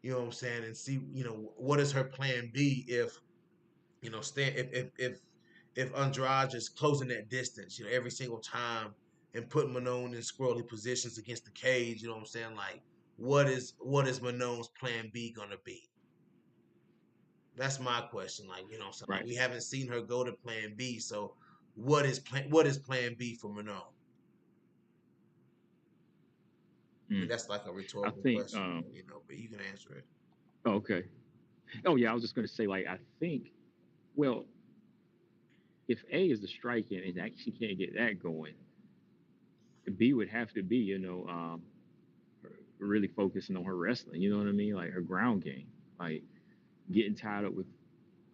You know what I'm saying? And see, what is her plan B if stand if Andrade is closing that distance, every single time and putting Manon in squirrely positions against the cage, you know what I'm saying? Like what is Manon's plan B gonna be? That's my question. Like, so like Right. we haven't seen her go to plan B. So what is plan B for Manon? I mean, Mm. that's like a I rhetorical think. question, but you can answer it. Oh, okay. Oh yeah, I was just gonna say like I think. Well, if A is the striking and she can't get that going, B would have to be really focusing on her wrestling. You know what I mean? Like her ground game. Like getting tied up with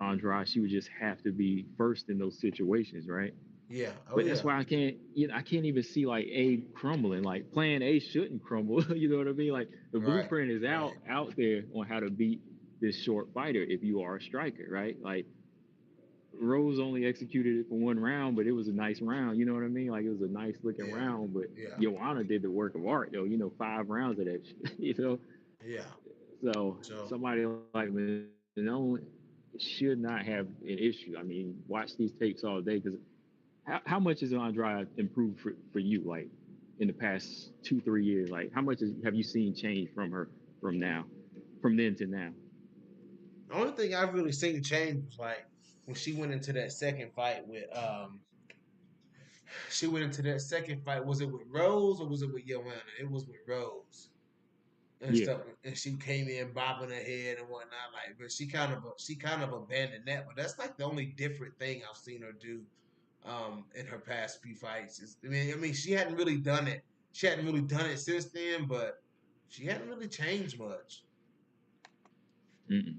Andrade, she would just have to be first in those situations, right? Yeah. Oh But that's yeah. why I can't even see like A crumbling. Like plan A shouldn't crumble. You know what I mean? Like the Right. blueprint is Right. out there on how to beat this short fighter if you are a striker, right? Like Rose only executed it for one round, but it was a nice round. You know what I mean? Like it was a nice looking Yeah. round. But Yeah. Joanna did the work of art, though. 5 rounds of that. Yeah. So So somebody like Malone should not have an issue. I mean, watch these tapes all day because how much has Andrade improved for you, like in the past 2 3 years? Like how much have you seen change from her from now, from then to now? the only thing I've really seen change was like when she went into that second fight with she went into that second fight. Was it with Rose or was it with Joanna? It was with Rose and Yeah. stuff. And she came in bobbing her head and whatnot. Like, but she kind of abandoned that. But that's like the only different thing I've seen her do in her past few fights. I mean, she hadn't really done it. She hadn't really done it since then, but she hadn't really changed much. Mm-mm.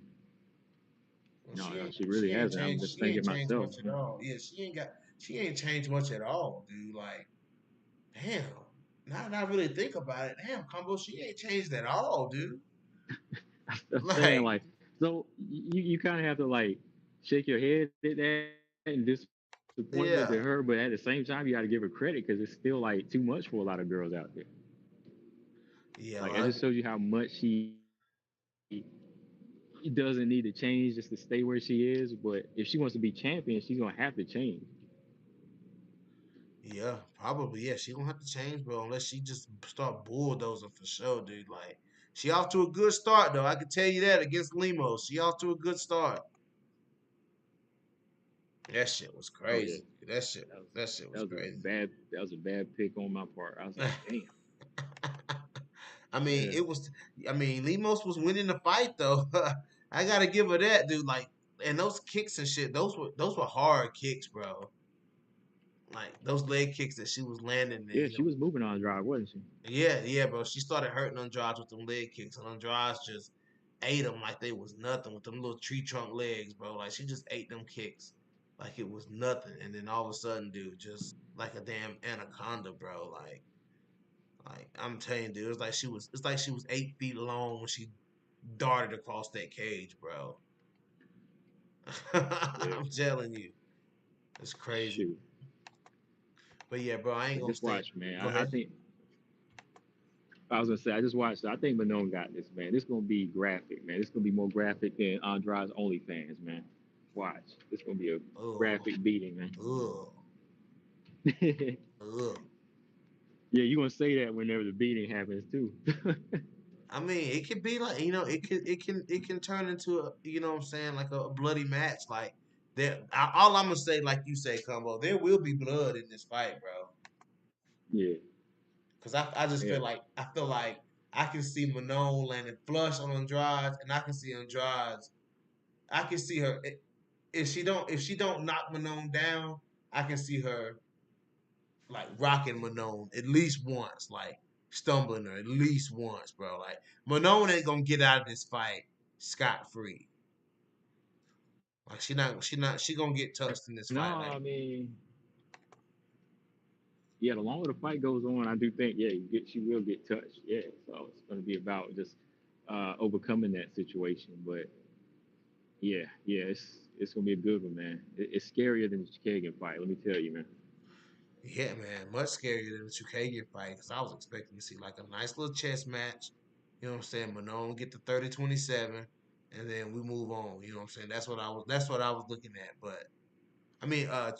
Well, No, she no, ain't she really she ain't hasn't. I'm changed just she ain't thinking changed myself. much at all. Yeah, she ain't changed much at all, dude. Like, damn. Now that I really think about it, damn, Combo, she ain't changed at all, dude. I'm saying Like, like, so you kind of have to like shake your head at that and disappointment to her, but at the same yeah, time, you got to give her credit because it's still like too much for a lot of girls out there. Like, yeah, that just like, shows you how much she doesn't need to change just to stay where she is. But if she wants to be champion, she's gonna have to change. yeah, probably, yeah. She gonna have to change, bro, unless she just start bulldozing for sure, dude. Like, she off to a good start, though. I can tell you that against Lemos, she off to a good start. That shit was Oh yeah, crazy. That shit, that was that shit that was was a crazy. bad pick on my part. I was like, damn, I mean, yeah, it was. I mean, Lemos was winning the fight though. I gotta give her that, dude. Like, and those kicks and shit, those were hard kicks, bro. Like those leg kicks that she was landing, and yeah. She was moving on drive, wasn't she? yeah, yeah, bro. She started hurting Andrade with them leg kicks, and Andrade just ate them like they was nothing with them little tree trunk legs, bro. Like she just ate them kicks like it was nothing, and then all of a sudden, dude, just like a damn anaconda, bro. Like I'm telling you, dude, it's like she was 8 feet long when she darted across that cage, bro. Yeah. I'm telling you, it's crazy. Shoot. But yeah, bro, I ain't But gonna just stay. watch, man. Go I ahead. think I was gonna say I just watched. I think Manon got this, man. This gonna be graphic, man. This gonna be more graphic than Andrade's OnlyFans, man. Watch. It's gonna be a Oh, graphic beating, man. ugh, Yeah, ugh. you gonna say that whenever the beating happens too. I mean, it could be like it can turn into a what I'm saying, like a bloody match. Like there, all I'm gonna say, like you say, Combo, there will be blood in this fight, bro. Yeah, Cause I just yeah. feel like I can see Manon landing flush on Andrade, and I can see Andrade. I can see her if she don't knock Manon down, I can see her like rocking Manon at least once, like stumbling her at least once, bro. Like Manon ain't gonna get out of this fight scot free. Like she gonna get touched in this No, fight. I Like mean, yeah. The longer the fight goes on, I do think, yeah, she will get touched. Yeah, so it's gonna be about just overcoming that situation. But yeah, yeah, it's gonna be a good one, man. It's scarier than the Chicago fight. Let me tell you, man. yeah, man, much scarier than the Chukagian fight because I was expecting to see like a nice little chess match. You know what I'm saying? Manon get the 30-27, and then we move on. You know what I'm saying? That's what I was looking at. But I mean, I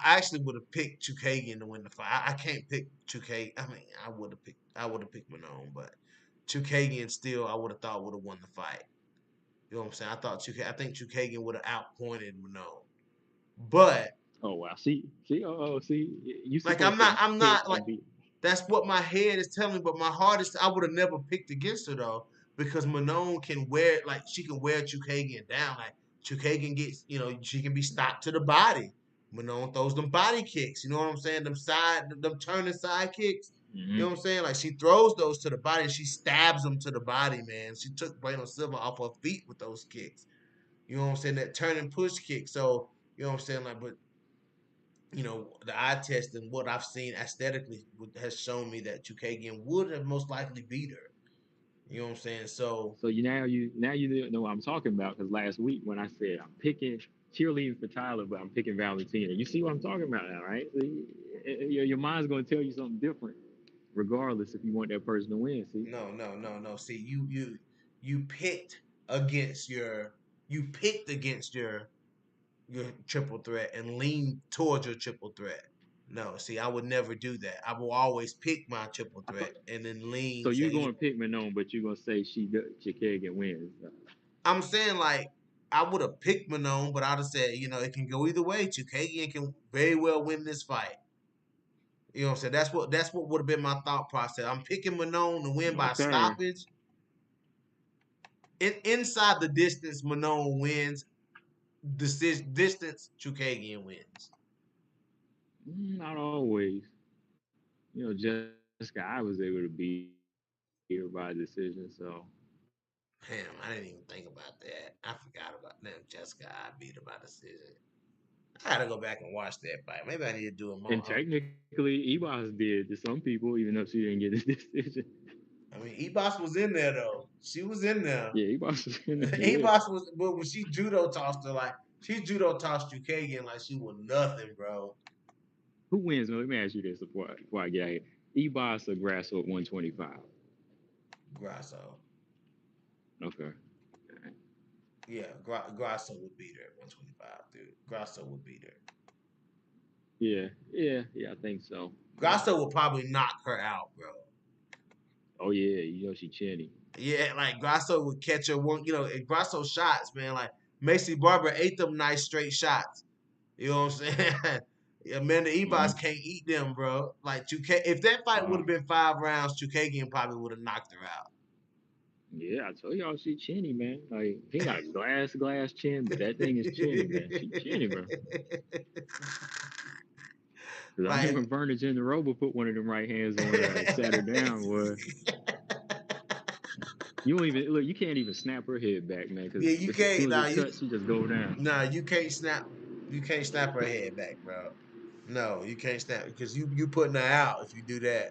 actually would have picked Chukagian to win the fight. I can't pick Chukagian. I mean, I would have picked Manon, but Chukagian still I would have thought would have won the fight. You know what I'm saying? I think Chukagian would have outpointed Manon. But Oh wow, see, see, you like supposed to I'm pick not like and be. that's what my head is telling me, but my heart is I would have never picked against her though, because Manon can wear like she can wear Chukagian down. Like Chukagian gets, she can be stopped to the body. Manon throws them body kicks, you know what I'm saying? Them turning side kicks. You know Mhm. what I'm saying? Like she throws those to the body and she stabs them to the body, man. She took Brano Silva off her feet with those kicks. You know what I'm saying? That turn and push kick. So, you know what I'm saying? Like, but the eye test and what I've seen aesthetically has shown me that Chukagian would have most likely beat her. You know what I'm saying? So, So you know what I'm talking about because last week when I said I'm picking cheerleading for Tyler, but I'm picking Valentina. You see what I'm talking about now, right? See, your mind's going to tell you something different, regardless if you want that person to win. See, no, no, no, no. See, you picked against your you picked against your triple threat and leaned towards your triple threat. No, see, I would never do that. I will always pick my triple I threat thought and then so. lean. You're Say, going to pick Manon, but you're going to say she can win. I'm saying like I would have picked Manon, but I'd have said, it can go either way. Chukagian can very well win this fight. You know what I'm saying? That's what would have been my thought process. I'm picking Manon to win by Okay. stoppage. Inside the distance, Manon wins. Distance, Chukagian wins. Not always. You know, Jessica, I was able to beat her by decision, so Damn, I didn't even think about that. I forgot about them. Jessica, I beat her by decision. I gotta go back and watch that fight. Maybe I need to do a and more. technically Ebos did to some people, even though she didn't get the decision. I mean, Ebos was in there though. She was in there. Yeah, Ebos was in there. Yeah. Ebos was, but when she judo tossed her, like she judo tossed Chukagian like she was nothing, bro. Who wins? Let me ask you this before I get out here. Ebos or Grasso at 125? Grasso. Okay. Yeah, Grasso would beat her at 125, dude. Grasso would beat her. Yeah, I think so. Grasso would probably knock her out, bro. Oh yeah, you know she chinny. Yeah, like Grasso would catch her one, and Grasso shots, man. Like Macy Barber ate them nice straight shots. You know what I'm saying? Amanda Ebos Mm-hmm. can't eat them, bro. Like if that fight would Uh, have been 5 rounds, Chukagian probably would have knocked her out. yeah, I told y'all she chinny, man. Like he got a glass chin, but that thing is chinny, man. She chinny, bro. Cause I like remember Vernon Robo put one of them right hands on her and sat her down. Where you don't even look, you can't even snap her head back, man. Cause yeah, you as can't. soon as it touched, she just go down. You can't snap. You can't snap her head back, bro. No, you can't snap because you putting her out if you do that.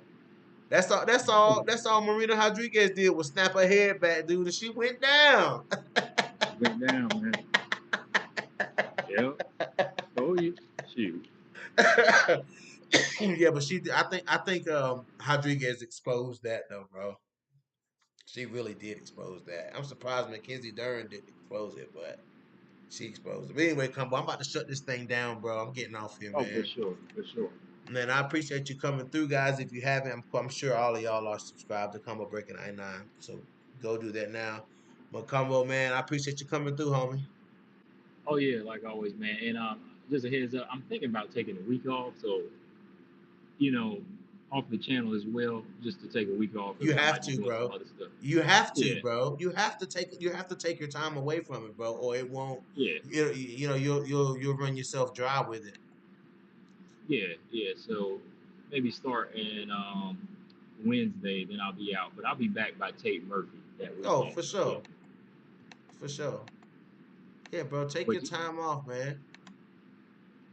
That's all. That's all. That's all. Marina Rodriguez did was snap her head back, dude, and she went down. She went down, man. Yep. Told you. Shoot. Yeah, but I think Rodriguez exposed that though, bro. She really did expose that. I'm surprised Mackenzie Dern didn't expose it, but She exposed it. But anyway, Combo, I'm about to shut this thing down, bro. I'm getting off here, Oh, for man. sure, for sure. Man, I appreciate you coming through, guys. If you haven't, I'm sure all of y'all are subscribed to Combo Breaking 99. So go do that now. But Combo, man, I appreciate you coming through, homie. Oh yeah, like always, man. And just a heads up, I'm thinking about taking a week off, so you know, off the channel as well, just to take a week off You because I have might be to, doing some bro. other stuff. You have to, Yeah, bro. You have to take your time away from it, bro, or it won't. yeah, You'll run yourself dry with it. yeah. So maybe start in Wednesday, then I'll be out, but I'll be back by Tate Murphy that Oh, weekend. for So, sure, for sure. Yeah, bro. Take but your time off, man.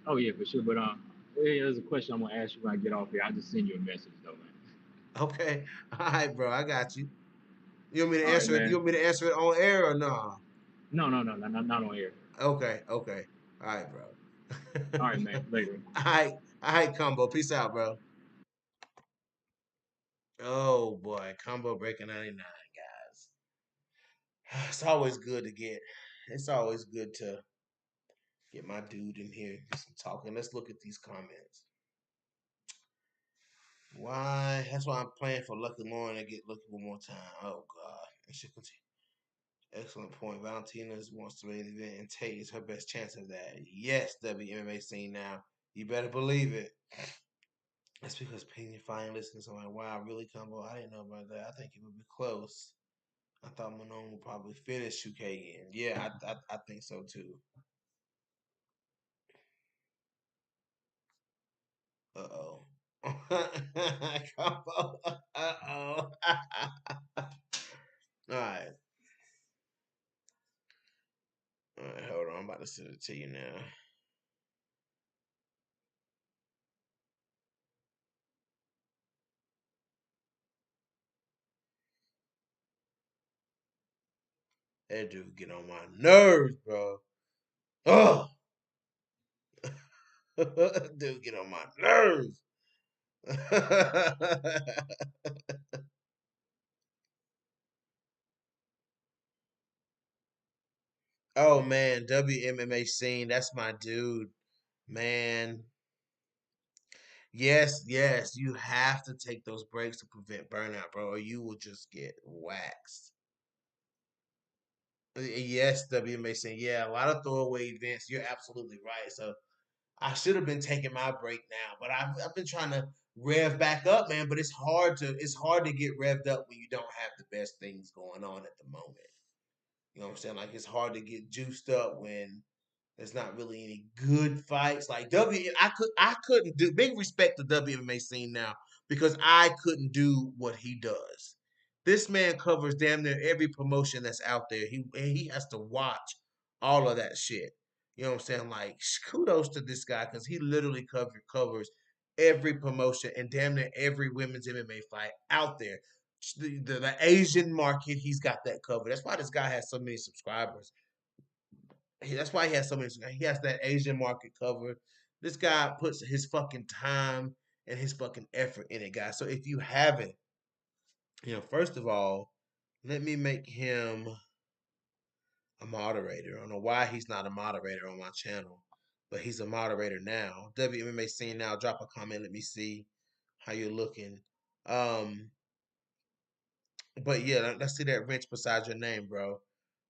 oh yeah, for sure. But yeah, there's a question I'm gonna ask you when I get off here. I'll just send you a message though, man. Okay. All right, bro. I got you. You want me to All right, answer it? You man. want me to answer it on air or no? No, no, no, no, not on air. Okay, okay. All right, bro. All right, man. Later. All right, combo. Peace out, bro. Oh boy, combo breaking 99, guys. It's always good to get. It's always good to get my dude in here, get some talking. Let's look at these comments. Why? That's why I'm playing for Lucky Lauren to get Lucky one more time. Oh God, it should continue. Excellent point. Valentina wants to raise the event, and Tate is her best chance of that. Yes, WMMA scene now. You better believe it. That's because Peyton finally listened. So I'm like, wow, really, combo? I didn't know about that. I think it would be close. I thought Manon would probably finish 2K again. Yeah, I think so too. Uh oh. Combo. Uh oh. All right. All right, hold on. I'm about to send it to you now. That dude get on my nerves, bro. Oh, dude get on my nerves. Oh man, WMMA scene. That's my dude, man. Yes, yes. You have to take those breaks to prevent burnout, bro, or you will just get waxed. Yes, WMA scene. Yeah, a lot of throwaway events. You're absolutely right. So I should have been taking my break now, but I've been trying to rev back up, man. But it's hard to get revved up when you don't have the best things going on at the moment. You know what I'm saying? Like it's hard to get juiced up when there's not really any good fights. Like I couldn't do big respect to WMA scene now because I couldn't do what he does. This man covers damn near every promotion that's out there. He has to watch all of that shit. You know what I'm saying? Like kudos to this guy because he literally covers every promotion and damn near every women's MMA fight out there. The Asian market, he's got that covered. That's why this guy has so many subscribers. That's why he has so many. He has that Asian market covered. This guy puts his fucking time and his fucking effort in it, guys. So if you haven't, first of all, let me make him a moderator. I don't know why he's not a moderator on my channel, but he's a moderator now. WMMA scene now. Drop a comment. Let me see how you're looking. Um, but yeah, let's see that wrench beside your name, bro.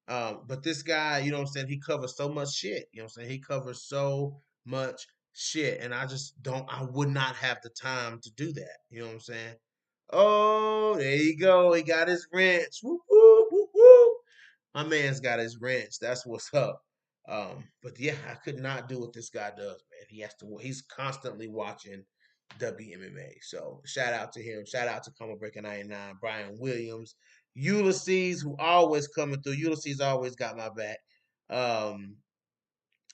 But this guy, you know what I'm saying, he covers so much shit. You know what I'm saying? He covers so much shit. And I would not have the time to do that. You know what I'm saying? Oh, there you go. He got his wrench. Whoop, whoop, whoop, whoop. My man's got his wrench. That's what's up. But yeah, I could not do what this guy does, man. He's constantly watching WMMA. So shout out to him. Shout out to Come Breaker 99, Brian Williams, Ulysses, who always coming through. Ulysses always got my back. Um,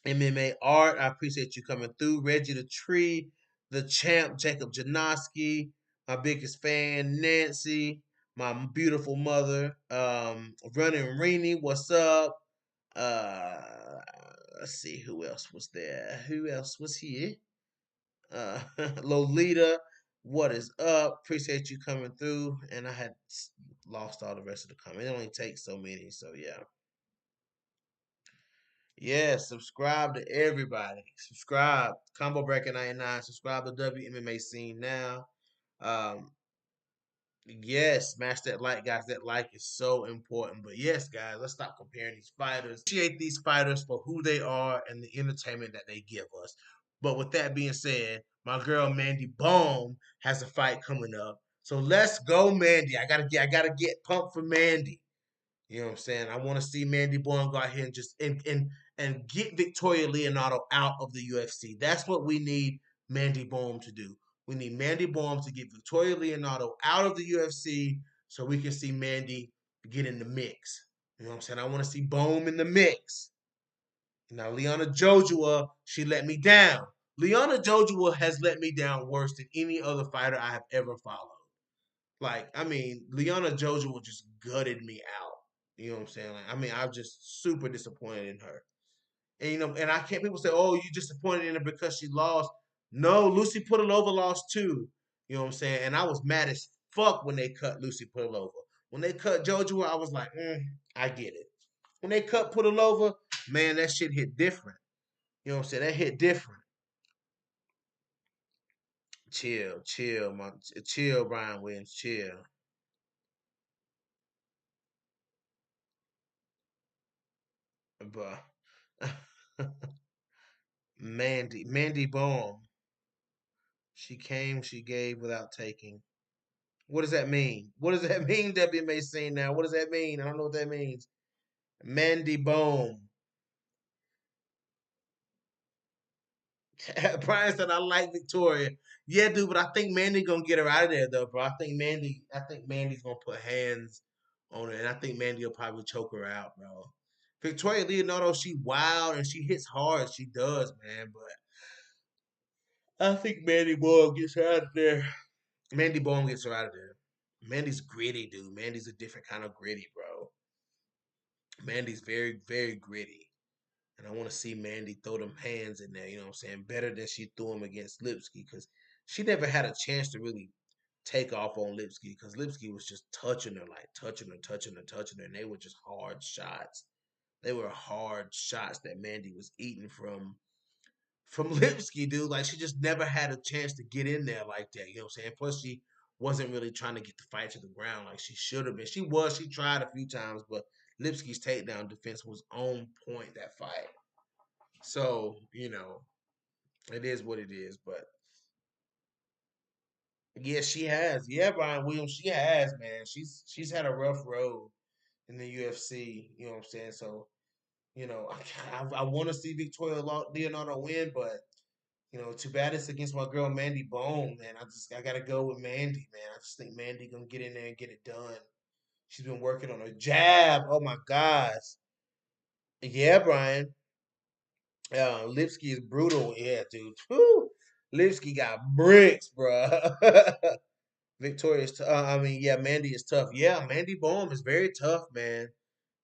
MMA Art, I appreciate you coming through. Reggie the Tree, the champ, Jacob Janoski, my biggest fan, Nancy, my beautiful mother, Running Reenie, what's up? Uh, let's see who else was there. Who else was here? Uh, Lolita, what is up? Appreciate you coming through. And I had lost all the rest of the comments. It only takes so many, so yeah. Yeah, subscribe to everybody. Subscribe. Combo Breaker 99. Subscribe to WMMA Scene now. Um, yes, smash that like, guys. That like is so important. But yes, guys, let's stop comparing these fighters. Appreciate these fighters for who they are and the entertainment that they give us. But with that being said, my girl Mandy Baum has a fight coming up. So let's go, Mandy. I gotta get pumped for Mandy. You know what I'm saying? I want to see Mandy Bourne go out here and just and get Victoria Leonardo out of the UFC. That's what we need Mandy Bourne to do. We need Mandy Bourne to get Victoria Leonardo out of the UFC so we can see Mandy get in the mix. You know what I'm saying? I want to see Bohm in the mix. Now, Liana Jojua, she let me down. Liana Jojua has let me down worse than any other fighter I have ever followed. Like, I mean, Liana Jojua just gutted me out. You know what I'm saying? Like, I mean, I'm just super disappointed in her. And and I can't. People say, "Oh, you disappointed in her because she lost." No, Lucy Putilova lost too. You know what I'm saying? And I was mad as fuck when they cut Lucy Putilova. When they cut Jojua, I was like, I get it. When they cut Putilova, man, that shit hit different. You know what I'm saying? That hit different. Chill, chill, chill, Brian Williams, chill, but. Mandy Baum. She came, she gave without taking. What does that mean? What does that mean, WMA scene now? What does that mean? I don't know what that means. Mandy Baum. Brian said I like Victoria. Yeah, dude, but I think Mandy gonna get her out of there though, bro. I think Mandy's gonna put hands on her, and I think Mandy will probably choke her out, bro. Victoria Leonardo, she wild and she hits hard. She does, man. But I think Mandy Baum gets her out of there. Mandy Baum gets her out of there. Mandy's gritty, dude. Mandy's a different kind of gritty, bro. Mandy's very, very gritty. And I want to see Mandy throw them hands in there, you know what I'm saying? Better than she threw them against Lipsky because she never had a chance to really take off on Lipsky because Lipsky was just touching her, like touching her, touching her, touching her. And they were just hard shots. They were hard shots that Mandy was eating from Lipsky, dude. Like she just never had a chance to get in there like that. You know what I'm saying? Plus, she wasn't really trying to get the fight to the ground like she should have been. She was. She tried a few times, but Lipsky's takedown defense was on point that fight. So it is what it is. But yeah, she has. Yeah, Brian Williams, she has, man. She's had a rough road in the UFC. You know what I'm saying? So I want to see Victoria Leonardo win, but too bad it's against my girl Mandy Bone, man. I gotta go with Mandy, man. I just think Mandy gonna get in there and get it done. She's been working on her jab. Oh my gosh. Yeah, Brian. Lipsky is brutal. Yeah, dude. Whew. Lipsky got bricks, bruh. Victoria's. I mean, yeah, Mandy is tough. Yeah, Mandy Bone is very tough, man.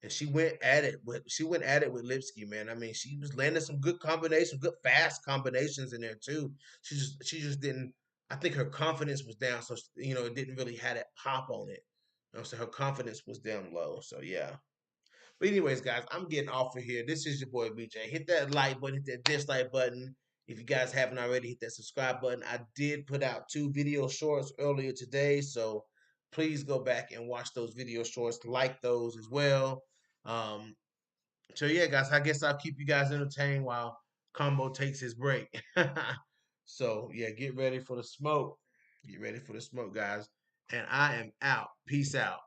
And she went at it with Lipsky, man. I mean, she was landing some good combinations, good fast combinations in there too. She just didn't. I think her confidence was down, so it didn't really have that pop on it. So her confidence was down low. So yeah. But anyways, guys, I'm getting off of here. This is your boy BJ. Hit that like button, hit that dislike button. If you guys haven't already, hit that subscribe button. I did put out 2 video shorts earlier today, so please go back and watch those video shorts. Like those as well. Um, so yeah, guys, I guess I'll keep you guys entertained while Combo takes his break. So yeah, get ready for the smoke. Get ready for the smoke, guys. And I am out. Peace out.